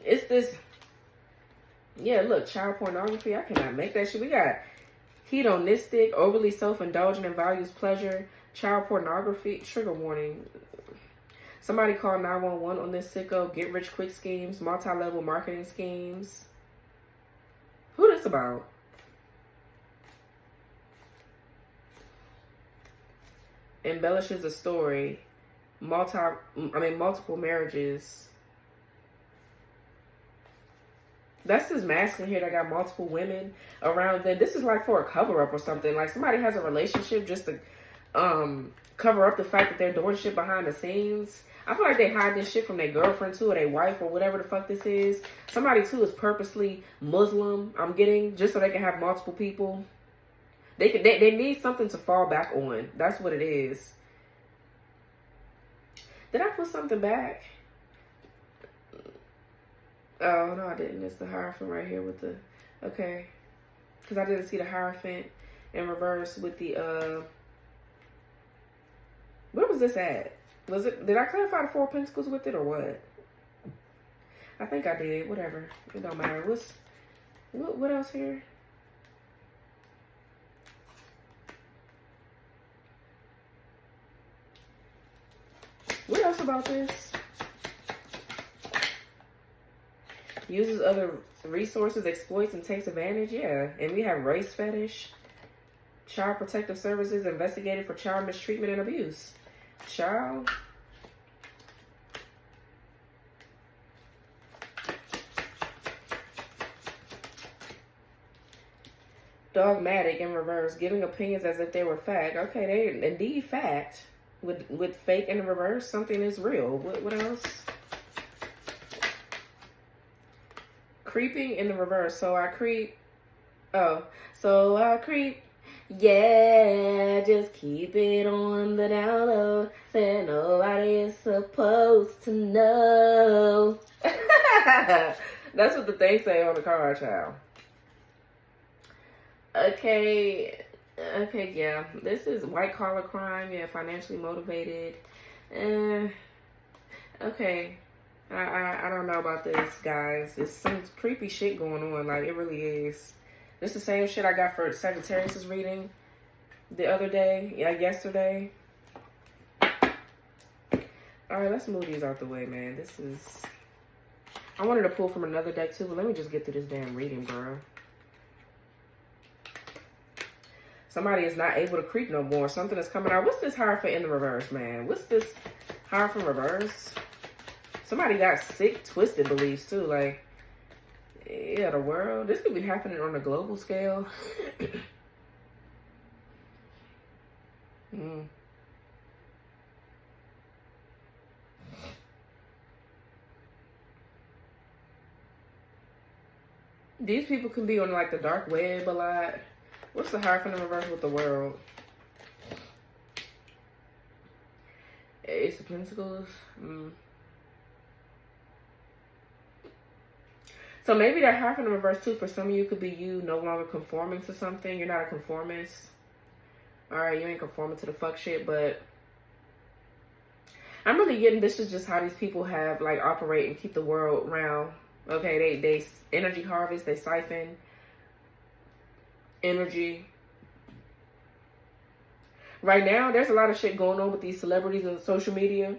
It's this, yeah, look, child pornography. I cannot make that shit. We got hedonistic, overly self-indulgent and values pleasure, child pornography, trigger warning. Somebody call 911 on this sicko, get rich quick schemes, multi-level marketing schemes. Who this about? Embellishes a story, multiple marriages. That's this masculine here that got multiple women around them. This is like for a cover-up or something. Like somebody has a relationship just to cover up the fact that they're doing shit behind the scenes. I feel like they hide this shit from their girlfriend too, or their wife, or whatever the fuck this is. Somebody too is purposely Muslim, I'm getting, just so they can have multiple people. They need something to fall back on. That's what it is. Did I put something back? Oh, no, I didn't. It's the Hierophant right here with the... Okay. Because I didn't see the Hierophant in reverse with the... Where was this at? Was it... Did I clarify the Four of Pentacles with it or what? I think I did. Whatever. It don't matter. What else here? What else about this? Uses other resources, exploits, and takes advantage. Yeah. And we have race fetish. Child protective services investigated for child mistreatment and abuse. Child. Dogmatic in reverse. Giving opinions as if they were fact. Okay, they indeed fact. With fake in the reverse, something is real. What else? Creeping in the reverse. So I creep. Oh, so I creep. Yeah, just keep it on the down low. Say nobody is supposed to know. That's what the thing say on the card, child. Okay, yeah. This is white collar crime. Yeah, financially motivated. Okay. I don't know about this, guys. There's some creepy shit going on. Like, it really is. This the same shit I got for Sagittarius' reading the other day. Yeah, yesterday. Alright, let's move these out the way, man. This is... I wanted to pull from another deck, too, but let me just get through this damn reading, bro. Somebody is not able to creep no more. Something is coming out. What's this Hierophant in the reverse, man? What's this Hierophant reverse? Somebody got sick, twisted beliefs, too. Like, yeah, the world. This could be happening on a global scale. These people can be on, like, the dark web a lot. What's the Hierophant in reverse with the world? Ace of Pentacles. So maybe that Hierophant in reverse too. For some of you, could be you no longer conforming to something. You're not a conformist. Alright, you ain't conforming to the fuck shit, but I'm really getting this is just how these people have, like, operate and keep the world round. Okay, they energy harvest, they siphon energy. Right now, there's a lot of shit going on with these celebrities on social media.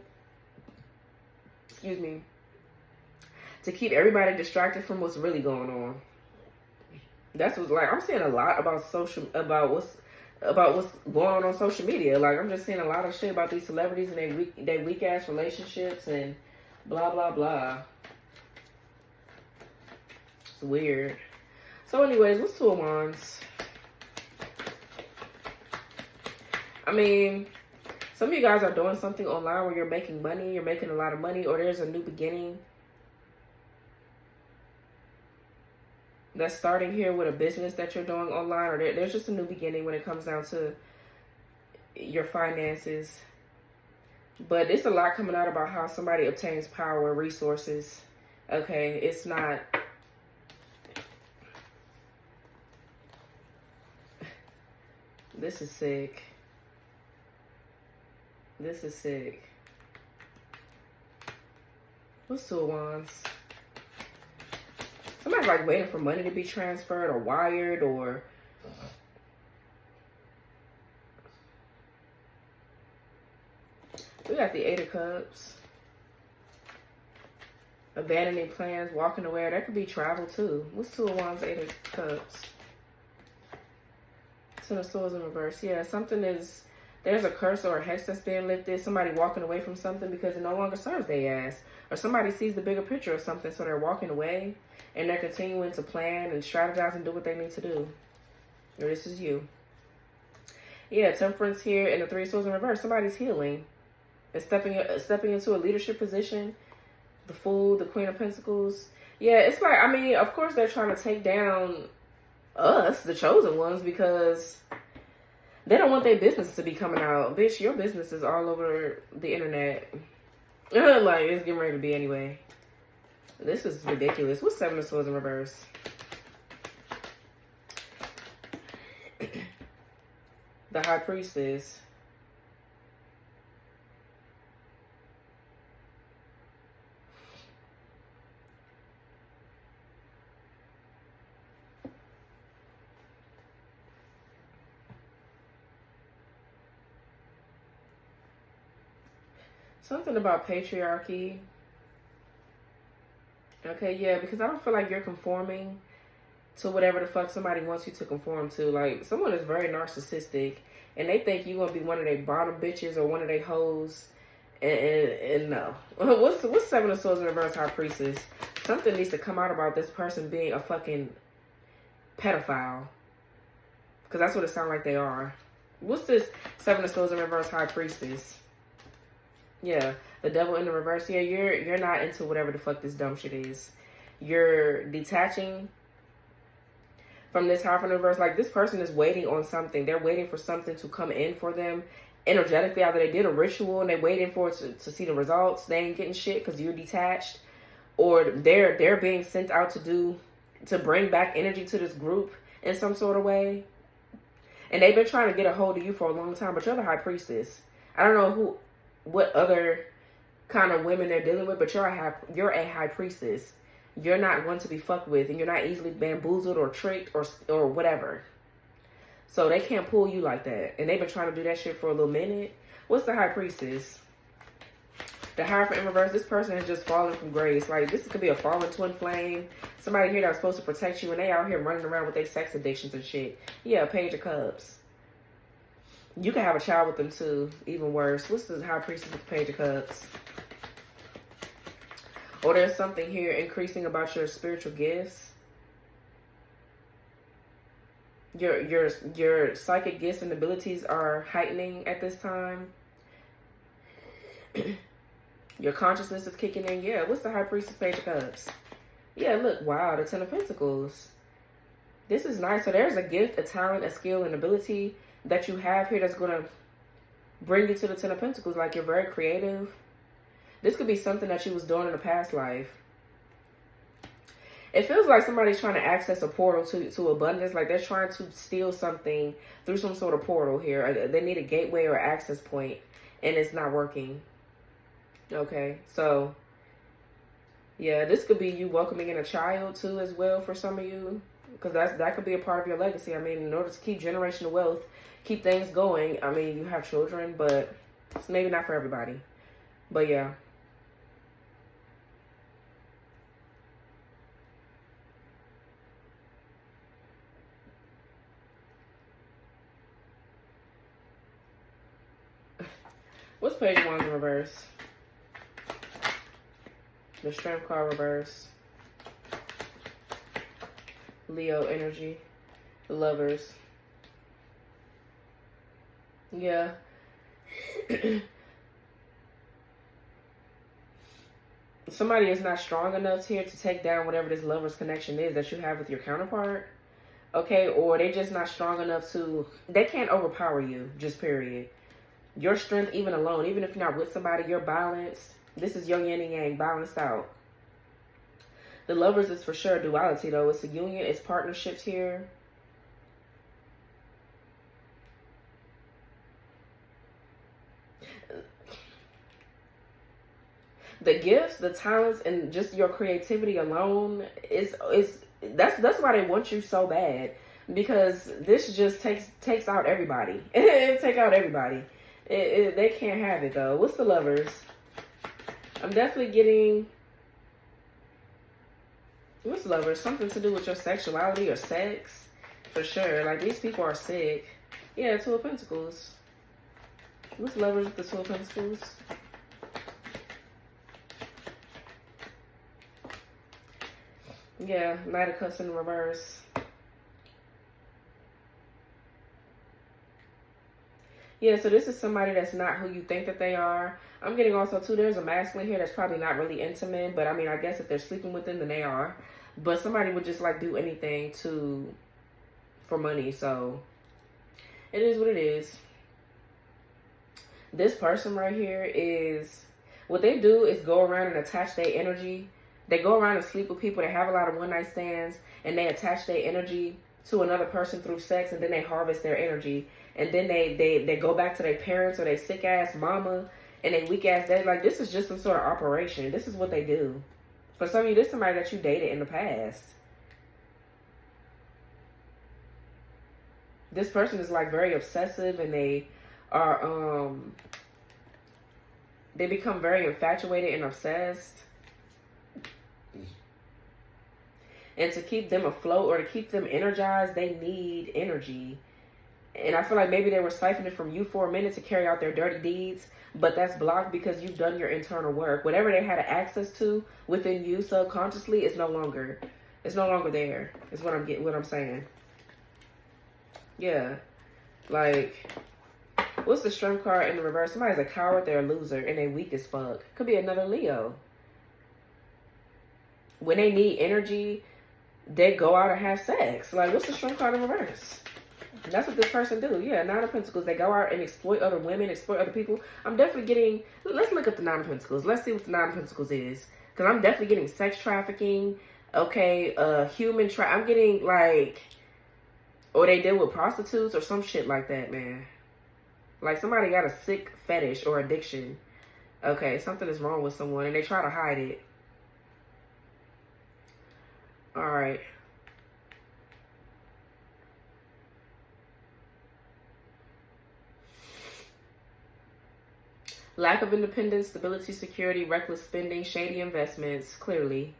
Excuse me. To keep everybody distracted from what's really going on. That's what's like. I'm seeing a lot about what's going on social media. Like, I'm just seeing a lot of shit about these celebrities and their weak ass relationships and blah blah blah. It's weird. So, anyways, what's Two of Wands? I mean, some of you guys are doing something online where you're making money. You're making a lot of money, or there's a new beginning that's starting here with a business that you're doing online, or there's just a new beginning when it comes down to your finances. But it's a lot coming out about how somebody obtains power, resources. Okay, it's not... This is sick. This is sick. What's Two of Wands? Somebody's like waiting for money to be transferred or wired, or we got the Eight of Cups. Abandoning plans, walking away. That could be travel too. What's Two of Wands, Eight of Cups? Ten of Swords in reverse. Yeah, something is, there's a curse or a hex that's being lifted. Somebody walking away from something because it no longer serves their ass. Or somebody sees the bigger picture of something, so they're walking away and they're continuing to plan and strategize and do what they need to do. Or this is you. Yeah, Temperance here and the Three of Swords in reverse. Somebody's healing and stepping into a leadership position. The Fool, the Queen of Pentacles. Yeah, it's like, I mean, of course they're trying to take down us, the chosen ones, because they don't want their business to be coming out. Bitch, your business is all over the internet. Like, it's getting ready to be anyway. This is ridiculous. What's Seven of Swords in reverse? The High Priestess. Something about patriarchy. Okay, yeah, because I don't feel like you're conforming to whatever the fuck somebody wants you to conform to. Like, someone is very narcissistic and they think you're gonna be one of their bottom bitches or one of their hoes. And no. What's Seven of Swords in reverse, High Priestess? Something needs to come out about this person being a fucking pedophile. Because that's what it sounds like they are. What's this Seven of Swords in reverse, High Priestess? Yeah, the Devil in the reverse. Yeah, you're not into whatever the fuck this dumb shit is. You're detaching from this Hierophant in reverse. Like, this person is waiting on something. They're waiting for something to come in for them energetically. Either they did a ritual and they're waiting for it to see the results. They ain't getting shit because you're detached. Or they're being sent out to bring back energy to this group in some sort of way. And they've been trying to get a hold of you for a long time, but you're the High Priestess. I don't know what other kind of women they're dealing with, but you're a high priestess. You're not one to be fucked with, and you're not easily bamboozled or tricked or whatever. So they can't pull you like that. And they've been trying to do that shit for a little minute. What's the High Priestess? The Hierophant in reverse. This person has just fallen from grace. Like, this could be a fallen twin flame. Somebody here that's supposed to protect you, and they out here running around with their sex addictions and shit. Yeah, Page of Cups. You can have a child with them too. Even worse. What's the High Priestess with the Page of Cups? Or there's something here increasing about your spiritual gifts. Your psychic gifts and abilities are heightening at this time. Your consciousness is kicking in. Yeah, what's the High Priestess, Page of Cups? Yeah, look, wow, the Ten of Pentacles. This is nice. So there's a gift, a talent, a skill, and ability that you have here that's going to bring you to the Ten of Pentacles. Like, you're very creative. This could be something that you was doing in a past life. It feels like somebody's trying to access a portal to abundance. Like, they're trying to steal something through some sort of portal here. They need a gateway or access point, and it's not working. Okay, so yeah, this could be you welcoming in a child too as well for some of you. Because that could be a part of your legacy. I mean, in order to keep generational wealth, keep things going, I mean, you have children, but it's maybe not for everybody. But yeah. What's Page of Wands in reverse? The Strength card reverse. Leo energy. The Lovers. Yeah. Somebody is not strong enough here to take down whatever this Lovers connection is that you have with your counterpart. Okay, or they're just not strong enough to... They can't overpower you, just period. Your strength, even alone, even if you're not with somebody, you're balanced. This is your yin and yang, balanced out. The Lovers is for sure duality, though. It's a union. It's partnerships here. The gifts, the talents, and just your creativity alone that's why they want you so bad. Because this just takes out everybody. It take out everybody. They can't have it, though. What's the Lovers? I'm definitely getting... What's Lovers? Something to do with your sexuality or sex. For sure. Like, these people are sick. Yeah, Two of Pentacles. What's Lovers with the Two of Pentacles? Yeah, Knight of Cups in reverse. Yeah, so this is somebody that's not who you think that they are. I'm getting also, too, there's a masculine here that's probably not really into men. But, I mean, I guess if they're sleeping with them, then they are. But somebody would just, like, do anything for money. So, it is what it is. This person right here is... What they do is go around and attach their energy. They go around and sleep with people that have a lot of one-night stands. And they attach their energy to another person through sex. And then they harvest their energy. And then they go back to their parents or their sick-ass mama and they weak-ass dad. Like, this is just some sort of operation. This is what they do. For some of you, this is somebody that you dated in the past. This person is, like, very obsessive and they are, they become very infatuated and obsessed. And to keep them afloat or to keep them energized, they need energy. And I feel like maybe they were siphoning from you for a minute to carry out their dirty deeds, but that's blocked because you've done your internal work. Whatever they had access to within you subconsciously is no longer there. Is what I'm saying. Yeah. Like, what's the strength card in the reverse? Somebody's a coward, they're a loser, and they weak as fuck. Could be another Leo. When they need energy, they go out and have sex. Like, what's the strength card in reverse? That's what this person do. Yeah, Nine of Pentacles. They go out and exploit other women, exploit other people. I'm definitely getting... Let's look at the Nine of Pentacles. Let's see what the Nine of Pentacles is. Because I'm definitely getting sex trafficking. Okay, I'm getting, like... Or they deal with prostitutes or some shit like that, man. Like, somebody got a sick fetish or addiction. Okay, something is wrong with someone and they try to hide it. Alright. Lack of independence, stability, security, reckless spending, shady investments, clearly.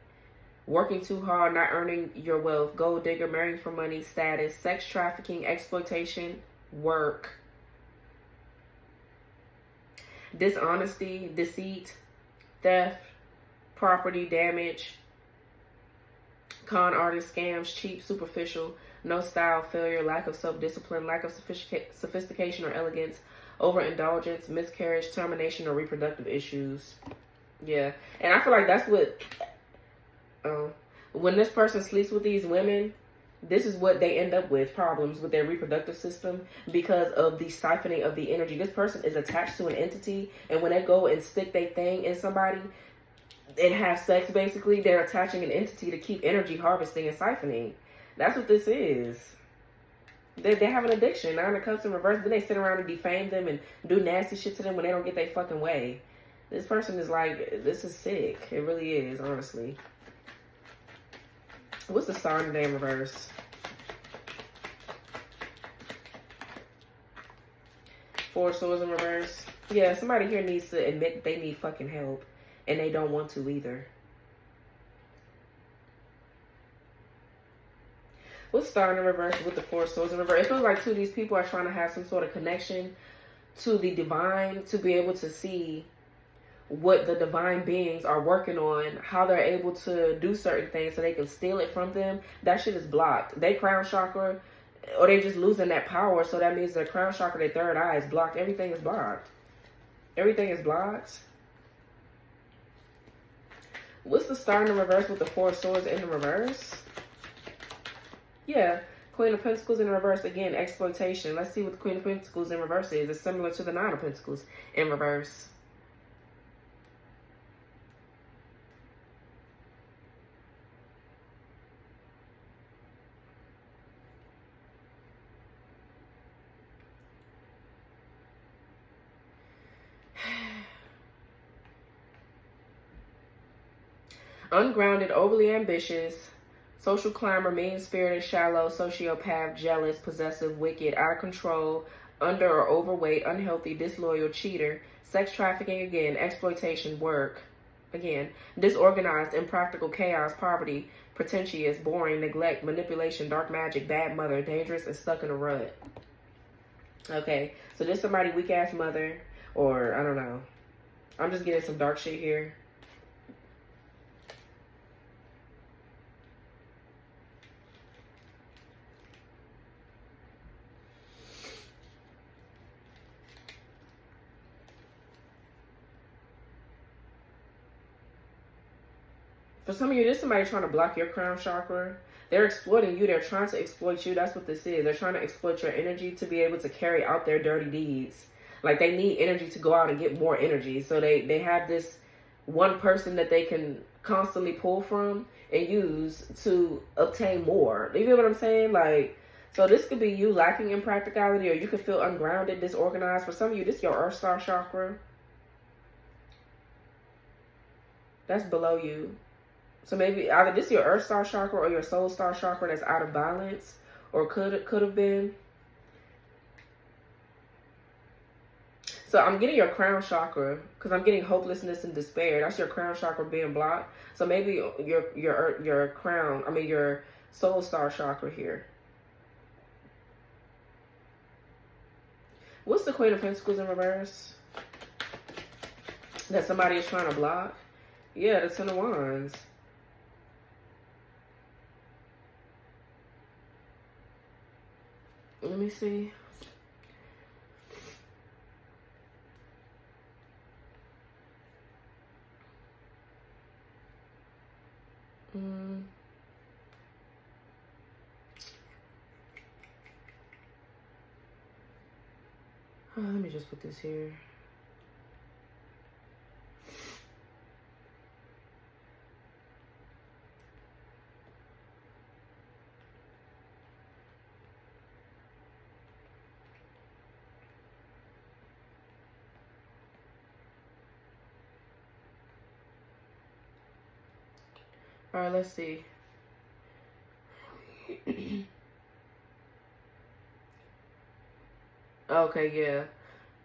Working too hard, not earning your wealth, gold digger, marrying for money, status, sex trafficking, exploitation, work. Dishonesty, deceit, theft, property damage, con artist, scams, cheap, superficial, no style, failure, lack of self-discipline, lack of sophistication or elegance, overindulgence, miscarriage, termination, or reproductive issues. Yeah. And I feel like that's what... when this person sleeps with these women, this is what they end up with. Problems with their reproductive system because of the siphoning of the energy. This person is attached to an entity, and when they go and stick their thing in somebody and have sex, basically, they're attaching an entity to keep energy harvesting and siphoning. That's what this is. They have an addiction. Nine of Cups in reverse. Then they sit around and defame them and do nasty shit to them when they don't get their fucking way. This person is like, this is sick. It really is, honestly. What's the star in the day in reverse? Four of Swords in reverse. Yeah, somebody here needs to admit they need fucking help. And they don't want to either. What's star in the reverse with the Four of Swords in reverse? It feels like two of these people are trying to have some sort of connection to the divine to be able to see what the divine beings are working on, how they're able to do certain things so they can steal it from them. That shit is blocked. They crown chakra, or they just losing that power, so that means their crown chakra, their third eye is blocked. Everything is blocked. Everything is blocked. What's the star in the reverse with the Four of Swords in the reverse? Yeah, Queen of Pentacles in reverse. Again, exploitation. Let's see what the Queen of Pentacles in reverse is. It's similar to the Nine of Pentacles in reverse. Ungrounded, overly ambitious, social climber, mean-spirited, shallow, sociopath, jealous, possessive, wicked, out of control, under or overweight, unhealthy, disloyal, cheater, sex trafficking again, exploitation, work again, disorganized, impractical, chaos, poverty, pretentious, boring, neglect, manipulation, dark magic, bad mother, dangerous, and stuck in a rut. Okay, so this somebody weak-ass mother, or I don't know. I'm just getting some dark shit here. For some of you, there's somebody trying to block your crown chakra. They're exploiting you. They're trying to exploit you. That's what this is. They're trying to exploit your energy to be able to carry out their dirty deeds. Like, they need energy to go out and get more energy. So they have this one person that they can constantly pull from and use to obtain more. You get what I'm saying? Like, so this could be you lacking in practicality, or you could feel ungrounded, disorganized. For some of you, this is your Earth Star chakra. That's below you. So maybe either this is your Earth Star chakra or your Soul Star chakra that's out of balance, or could have been. So I'm getting your crown chakra because I'm getting hopelessness and despair. That's your crown chakra being blocked. So maybe your crown, your Soul Star chakra here. What's the Queen of Pentacles in reverse that somebody is trying to block? Yeah, the Ten of Wands. Let me see. Oh, let me just put this here. All right, let's see. Okay, yeah.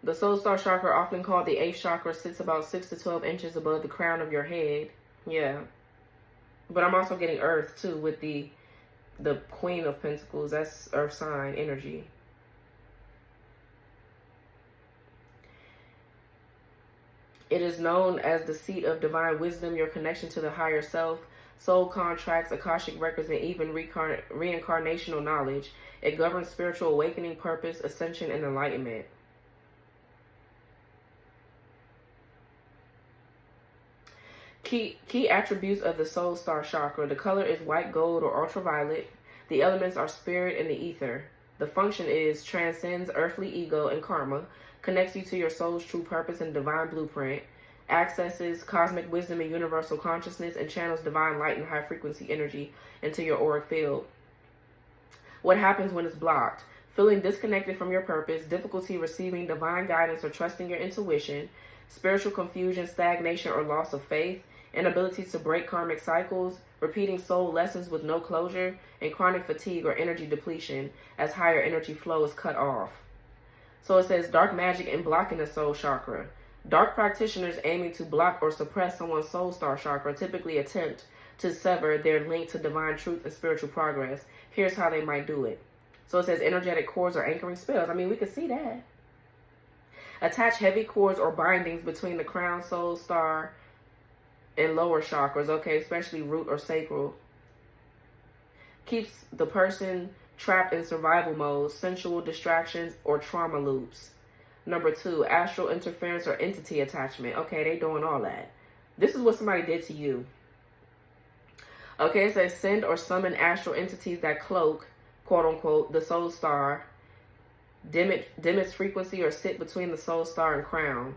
The Soul Star chakra, often called the 8th chakra, sits about 6 to 12 inches above the crown of your head. Yeah. But I'm also getting Earth, too, with the Queen of Pentacles. That's Earth sign energy. It is known as the seat of divine wisdom, your connection to the higher self, soul contracts, Akashic records, and even reincarnational knowledge. It governs spiritual awakening, purpose, ascension, and enlightenment. Key attributes of the Soul Star chakra. The color is white, gold, or ultraviolet. The elements are spirit and the ether. The function is transcends earthly ego and karma, connects you to your soul's true purpose and divine blueprint, accesses cosmic wisdom and universal consciousness, and channels divine light and high frequency energy into your auric field. What happens when it's blocked? Feeling disconnected from your purpose, difficulty receiving divine guidance or trusting your intuition, spiritual confusion, stagnation, or loss of faith, inability to break karmic cycles, repeating soul lessons with no closure, and chronic fatigue or energy depletion as higher energy flow is cut off. So it says dark magic and blocking the soul chakra. Dark practitioners aiming to block or suppress someone's Soul Star chakra typically attempt to sever their link to divine truth and spiritual progress. Here's how they might do it. So it says energetic cords or anchoring spells. We can see that. Attach heavy cords or bindings between the crown, Soul Star, and lower chakras, okay, especially root or sacral. Keeps the person trapped in survival mode, sensual distractions, or trauma loops. Number 2, astral interference or entity attachment. Okay, they doing all that. This is what somebody did to you. Okay, it says send or summon astral entities that cloak, quote unquote, the Soul Star, dim its frequency, or sit between the Soul Star and crown.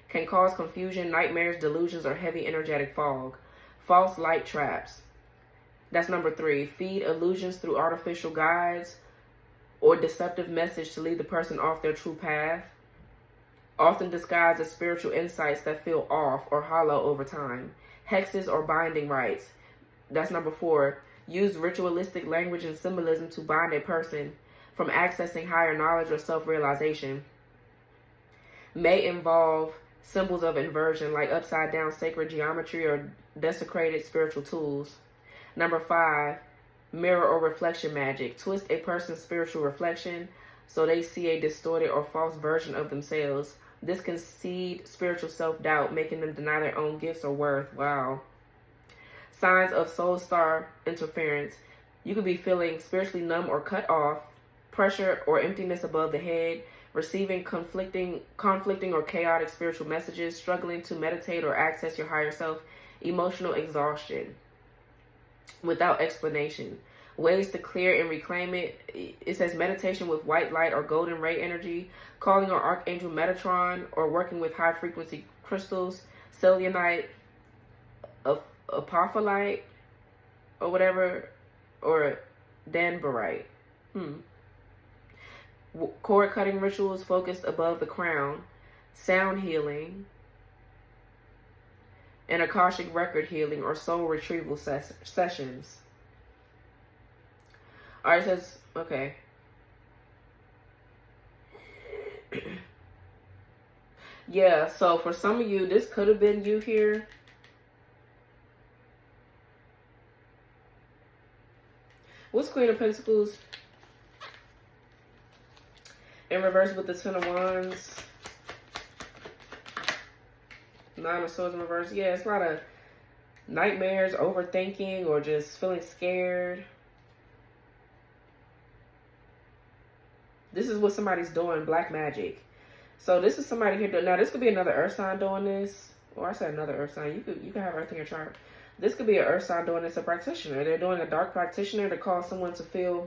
Can cause confusion, nightmares, delusions, or heavy energetic fog. False light traps. That's number 3. Feed illusions through artificial guides or deceptive message to lead the person off their true path. Often disguised as spiritual insights that feel off or hollow over time. Hexes or binding rites. That's number 4. Use ritualistic language and symbolism to bind a person from accessing higher knowledge or self-realization. May involve symbols of inversion like upside down sacred geometry or desecrated spiritual tools. Number 5, mirror or reflection magic. Twist a person's spiritual reflection so they see a distorted or false version of themselves. This can seed spiritual self-doubt, making them deny their own gifts or worth. Wow. Signs of Soul Star interference. You could be feeling spiritually numb or cut off, pressure or emptiness above the head, receiving conflicting or chaotic spiritual messages, struggling to meditate or access your higher self, emotional exhaustion without explanation. Ways to clear and reclaim it. It says meditation with white light or golden ray energy, calling on Archangel Metatron, or working with high frequency crystals, selenite, apophyllite, or whatever, or danbarite. Cord cutting rituals focused above the crown, sound healing, and Akashic record healing or soul retrieval sessions. Alright, it says, okay. Yeah, so for some of you, this could have been you here. What's Queen of Pentacles? In reverse with the Ten of Wands. Nine of Swords in reverse. Yeah, it's a lot of nightmares, overthinking, or just feeling scared. This is what somebody's doing, black magic. So this is somebody here. Now this could be another earth sign doing this. Or I said another earth sign. You could have earth in your chart. This could be an earth sign doing this, a practitioner. They're doing a dark practitioner to cause someone to feel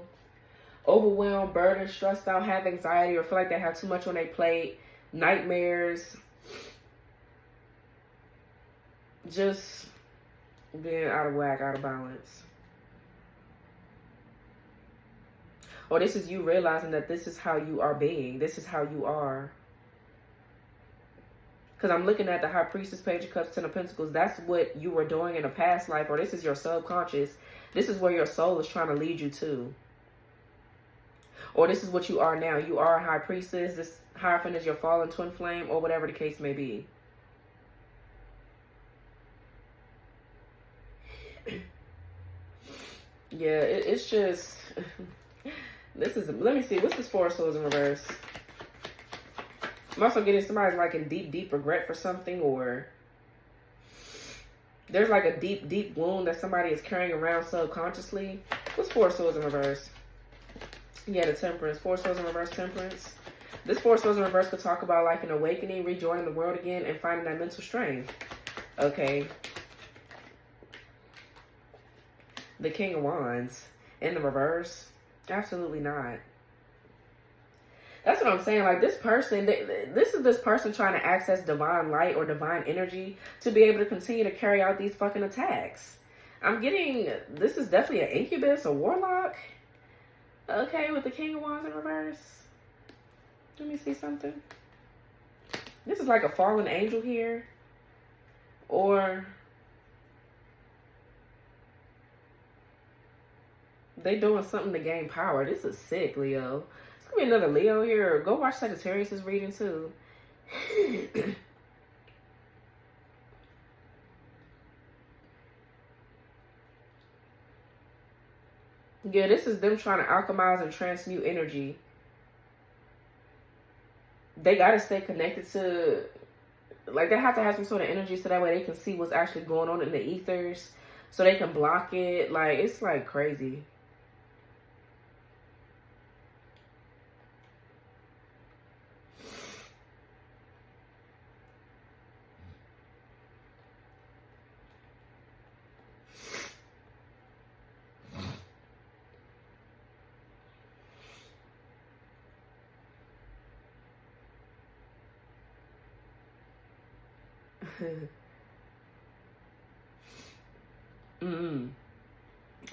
overwhelmed, burdened, stressed out, have anxiety, or feel like they have too much on their plate, nightmares, just being out of whack, out of balance. Or this is you realizing that this is how you are being. This is how you are. Because I'm looking at the High Priestess, Page of Cups, Ten of Pentacles. That's what you were doing in a past life. Or this is your subconscious. This is where your soul is trying to lead you to. Or this is what you are now. You are a High Priestess. This Hierophant is your fallen twin flame. Or whatever the case may be. Yeah, it's just... This is, let me see, what's this Four of Swords in reverse? I'm also getting somebody's like in deep regret for something, or there's like a deep wound that somebody is carrying around subconsciously. What's Four of Swords in reverse? Yeah, the Temperance. Four of Swords in reverse, Temperance. This Four of Swords in reverse could talk about like an awakening, rejoining the world again, and finding that mental strength. Okay. The King of Wands in the reverse. Absolutely not. That's what I'm saying. Like this person, this is this person trying to access divine light or divine energy to be able to continue to carry out these fucking attacks. I'm getting, this is definitely an incubus, a warlock. Okay, with the King of Wands in reverse. Let me see something. This is like a fallen angel here. Or they doing something to gain power. This is sick, Leo. It's gonna be another Leo here. Go watch Sagittarius' reading too. Yeah, this is them trying to alchemize and transmute energy. They gotta stay connected to, like, they have to have some sort of energy so that way they can see what's actually going on in the ethers, so they can block it. Like, it's like crazy.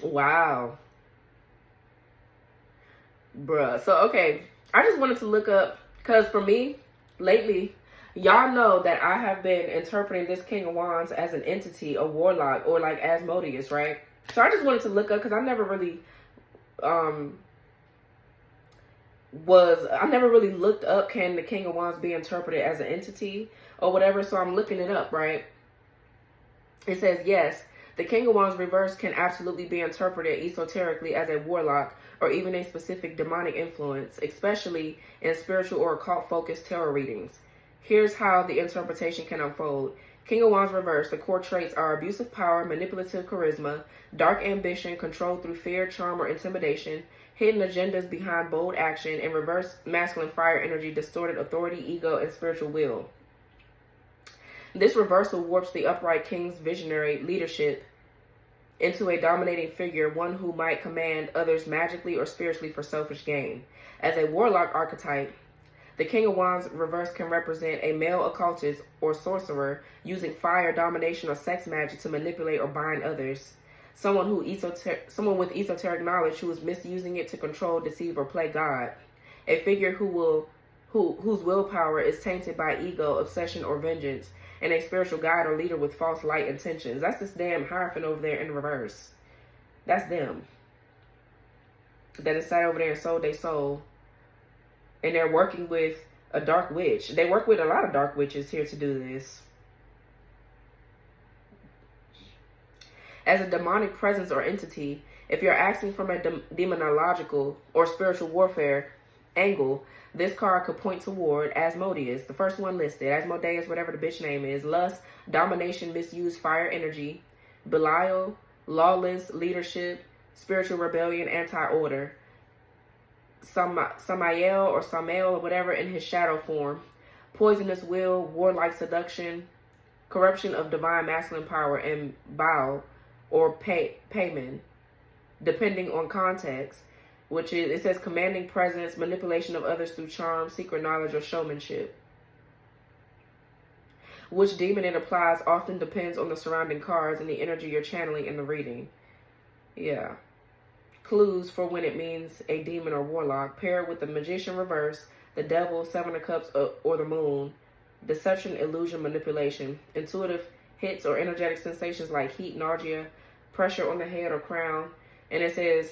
Wow. Bruh. So, okay. I just wanted to look up, because for me, lately, y'all know that I have been interpreting this King of Wands as an entity, a warlock, or like Asmodeus, right? So I just wanted to look up, because I never really, I never really looked up, can the King of Wands be interpreted as an entity or whatever? So I'm looking it up, right? It says, yes, the King of Wands reverse can absolutely be interpreted esoterically as a warlock or even a specific demonic influence, especially in spiritual or occult-focused tarot readings. Here's how the interpretation can unfold. King of Wands reverse, the core traits are abusive power, manipulative charisma, dark ambition, control through fear, charm, or intimidation, hidden agendas behind bold action, and reverse masculine fire energy, distorted authority, ego, and spiritual will. This reversal warps the upright king's visionary leadership into a dominating figure, one who might command others magically or spiritually for selfish gain. As a warlock archetype, the King of Wands reverse can represent a male occultist or sorcerer using fire, domination, or sex magic to manipulate or bind others. Someone with esoteric knowledge who is misusing it to control, deceive, or play God. A figure whose willpower is tainted by ego, obsession, or vengeance, and a spiritual guide or leader with false light intentions. That's this damn Hierophant over there in reverse. That's them. That is sat over there and sold their soul. And they're working with a dark witch. They work with a lot of dark witches here to do this. As a demonic presence or entity, if you're acting from a demonological or spiritual warfare angle, this card could point toward Asmodeus, the first one listed. Asmodeus, whatever the bitch name is. Lust, domination, misuse, fire energy, Belial, lawless leadership, spiritual rebellion, anti-order. Samael or whatever in his shadow form. Poisonous will, warlike seduction, corruption of divine masculine power, and Baal or payment, depending on context. Which is, it says commanding presence, manipulation of others through charm, secret knowledge, or showmanship. Which demon it applies often depends on the surrounding cards and the energy you're channeling in the reading. Yeah. Clues for when it means a demon or warlock. Paired with the magician reverse, the devil, 7 of cups, or the moon. Deception, illusion, manipulation. Intuitive hits or energetic sensations like heat, nausea, pressure on the head or crown. And it says...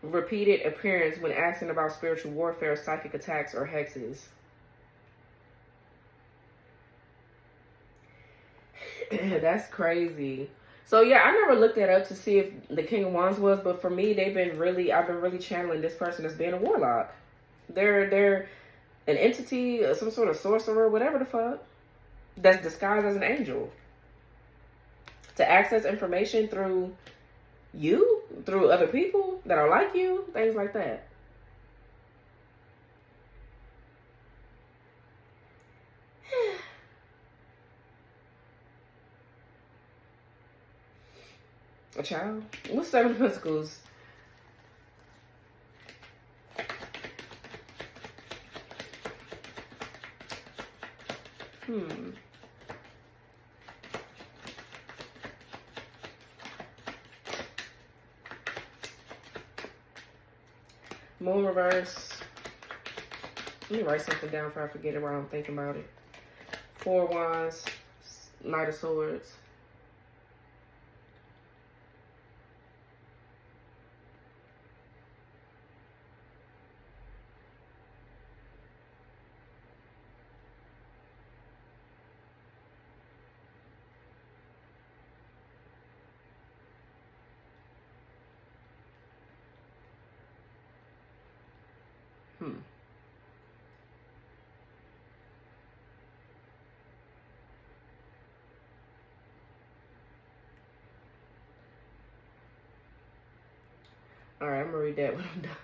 repeated appearance when asking about spiritual warfare, psychic attacks, or hexes. That's crazy. So yeah, I never looked that up to see if the King of Wands was, but for me, I've been really channeling this person as being a warlock. They're an entity, some sort of sorcerer, whatever the fuck, that's disguised as an angel. To access information through you, through other people that are like you, things like that. A child? What's 7 of Pentacles? Moon reverse. Let me write something down before I forget it while I'm thinking about it. 4 Wands, Knight of Swords. Alright, I'm gonna read that when I'm done.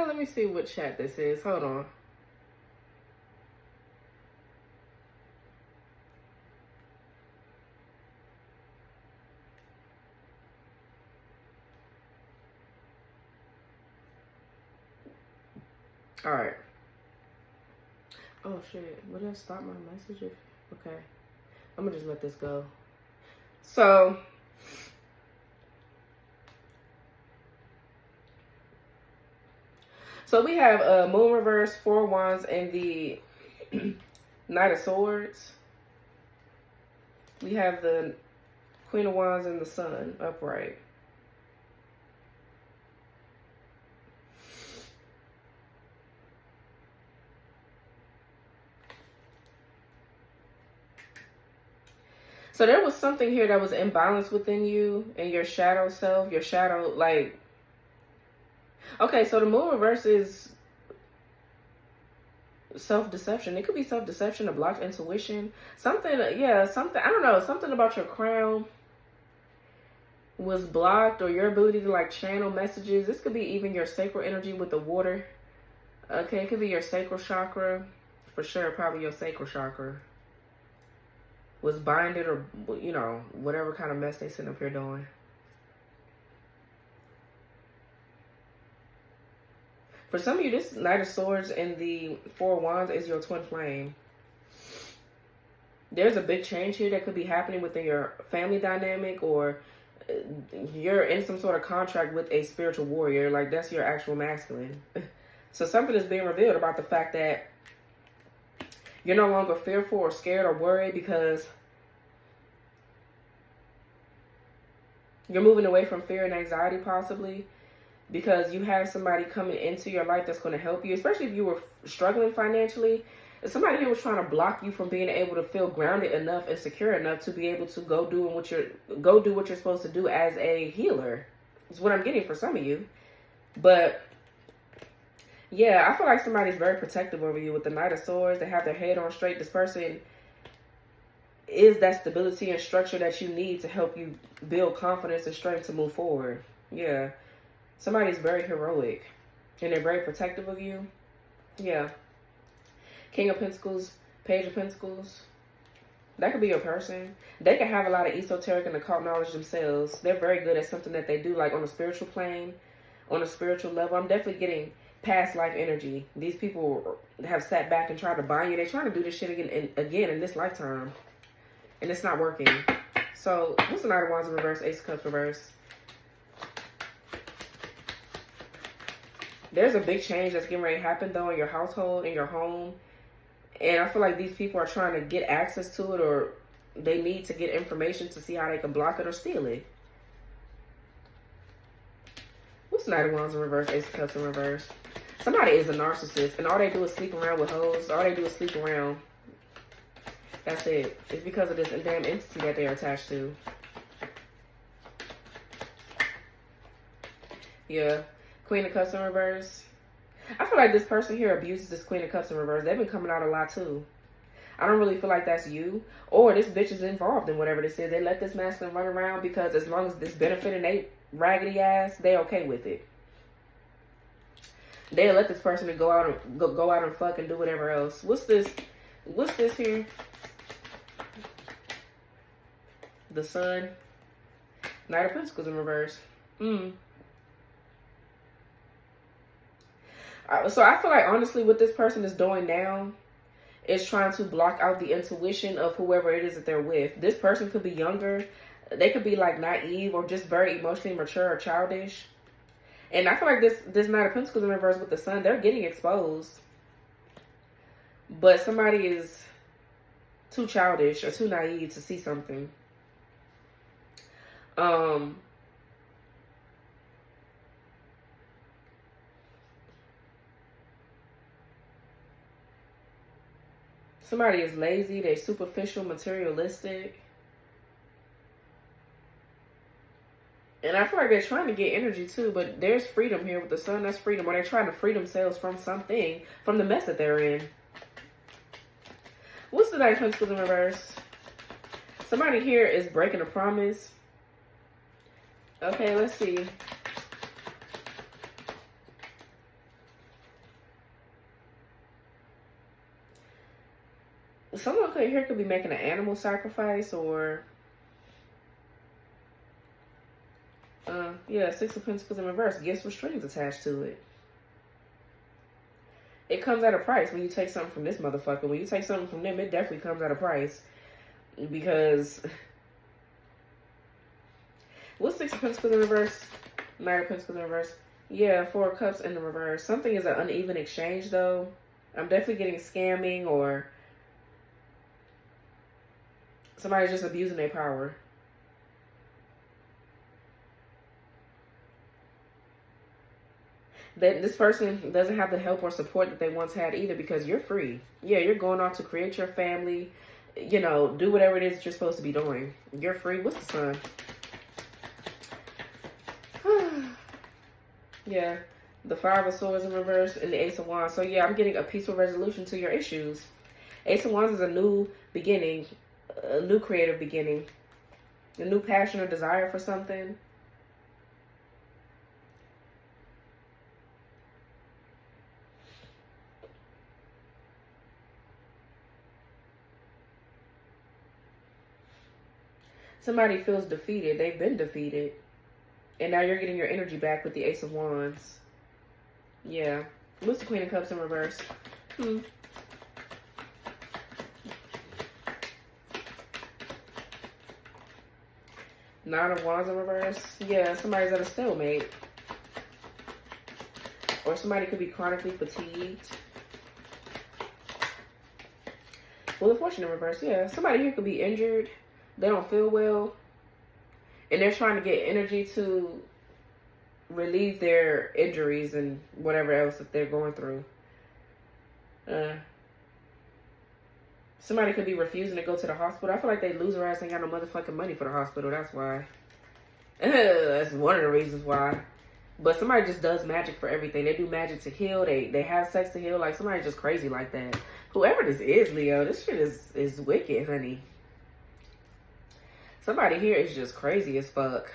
Let me see what chat this is. Hold on. Alright. Oh shit. Would I stop my message if... Okay. I'm gonna just let this go. So... So we have Moon reverse, 4 Wands, and the Knight of Swords. We have the Queen of Wands and the Sun upright. So there was something here that was imbalanced within you and your shadow self, your shadow, like... Okay, so the Moon reverse is self-deception. It could be self-deception, a blocked intuition. Something, yeah, something, I don't know, something about your crown. was blocked, or your ability to like channel messages. This could be even your sacral energy with the water. Okay, it could be your sacral chakra. For sure, probably your sacral chakra was binded, or, you know, whatever kind of mess they sitting up here doing. For some of you, this Knight of Swords and the Four of Wands is your twin flame. There's a big change here that could be happening within your family dynamic, or you're in some sort of contract with a spiritual warrior. Like, that's your actual masculine. So something is being revealed about the fact that you're no longer fearful or scared or worried, because you're moving away from fear and anxiety, possibly because you have somebody coming into your life that's going to help you, especially if you were struggling financially. If somebody here was trying to block you from being able to feel grounded enough and secure enough to be able to go do what you're supposed to do as a healer, is what I'm getting for some of you. But yeah, I feel like somebody's very protective over you with the Knight of Swords. They have their head on straight. This person is that stability and structure that you need to help you build confidence and strength to move forward. Yeah. Somebody's very heroic and they're very protective of you. Yeah. King of Pentacles, Page of Pentacles. That could be your person. They can have a lot of esoteric and occult knowledge themselves. They're very good at something that they do, like on a spiritual plane, on a spiritual level. I'm definitely getting past life energy. These people have sat back and tried to bind you. They're trying to do this shit again in this lifetime. And it's not working. So, what's the Knight of Wands in reverse? Ace of Cups reverse. There's a big change that's getting ready to happen, though, in your household, in your home. And I feel like these people are trying to get access to it, or they need to get information to see how they can block it or steal it. What's the Knight of Wands in reverse? Ace of Cups in reverse. Somebody is a narcissist, and all they do is sleep around with hoes. All they do is sleep around. That's it. It's because of this damn entity that they're attached to. Yeah. Queen of Cups in reverse. I feel like this person here abuses this Queen of Cups in reverse. They've been coming out a lot too. I don't really feel like that's you. Or this bitch is involved in whatever this is. They let this masculine run around because as long as this benefiting they raggedy ass, they okay with it. They'll let this person to go out and fuck and do whatever else. What's this here? The Sun. Knight of Pentacles in reverse. So I feel like, honestly, what this person is doing now is trying to block out the intuition of whoever it is that they're with. This person could be younger. They could be like naive or just very emotionally mature or childish. And I feel like this Knight of Pentacles in reverse with the Sun, they're getting exposed. But somebody is too childish or too naive to see something. Somebody is lazy, they're superficial, materialistic. And I feel like they're trying to get energy too, but there's freedom here with the Sun. That's freedom. Or they're trying to free themselves from something, from the mess that they're in. What's the Knight of Pentacles in reverse? Somebody here is breaking a promise. Okay, let's see. Someone here could be making an animal sacrifice, or yeah, Six of Pentacles in reverse. Gifts with strings attached to it. It comes at a price when you take something from this motherfucker. When you take something from them, it definitely comes at a price. Because what's Six of Pentacles in reverse? Knight of Pentacles in reverse. Yeah, Four of Cups in the reverse. Something is an uneven exchange, though. I'm definitely getting scamming, or somebody's just abusing their power. That this person doesn't have the help or support that they once had either, because you're free. Yeah, you're going off to create your family, you know, do whatever it is that you're supposed to be doing. You're free. What's the Sun? Yeah, the Five of Swords in reverse and the Ace of Wands. So yeah, I'm getting a peaceful resolution to your issues. Ace of Wands is a new beginning, a new creative beginning, a new passion or desire for something. Somebody feels defeated. They've been defeated. And now you're getting your energy back with the Ace of Wands. Yeah. What's the Queen of Cups in reverse? Nine of Wands in reverse. Yeah, somebody's at a stalemate. Or somebody could be chronically fatigued. Wheel of Fortune in reverse. Yeah, somebody here could be injured. They don't feel well. And they're trying to get energy to relieve their injuries and whatever else that they're going through. Somebody could be refusing to go to the hospital. I feel like they lose their ass, ain't got no motherfucking money for the hospital. That's why. That's one of the reasons why. But somebody just does magic for everything. They do magic to heal. They have sex to heal. Like, somebody just crazy like that. Whoever this is, Leo, this shit is wicked, honey. Somebody here is just crazy as fuck.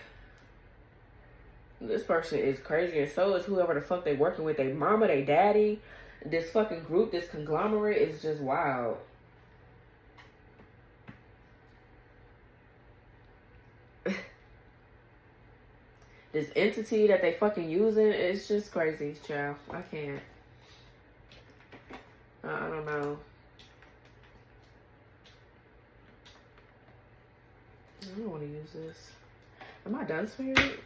This person is crazy, and so is whoever the fuck they working with. They mama, they daddy. This fucking group, this conglomerate is just wild. This entity that they fucking using, it's just crazy, child. I can't. I don't know. I don't want to use this. Am I done, Spirit?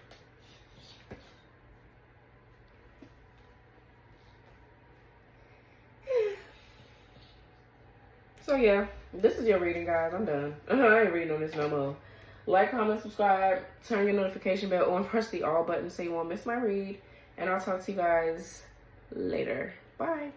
So yeah, this is your reading, guys. I'm done. I ain't reading on this no more. Like, comment, subscribe, turn your notification bell on, press the all button so you won't miss my read. And I'll talk to you guys later. Bye.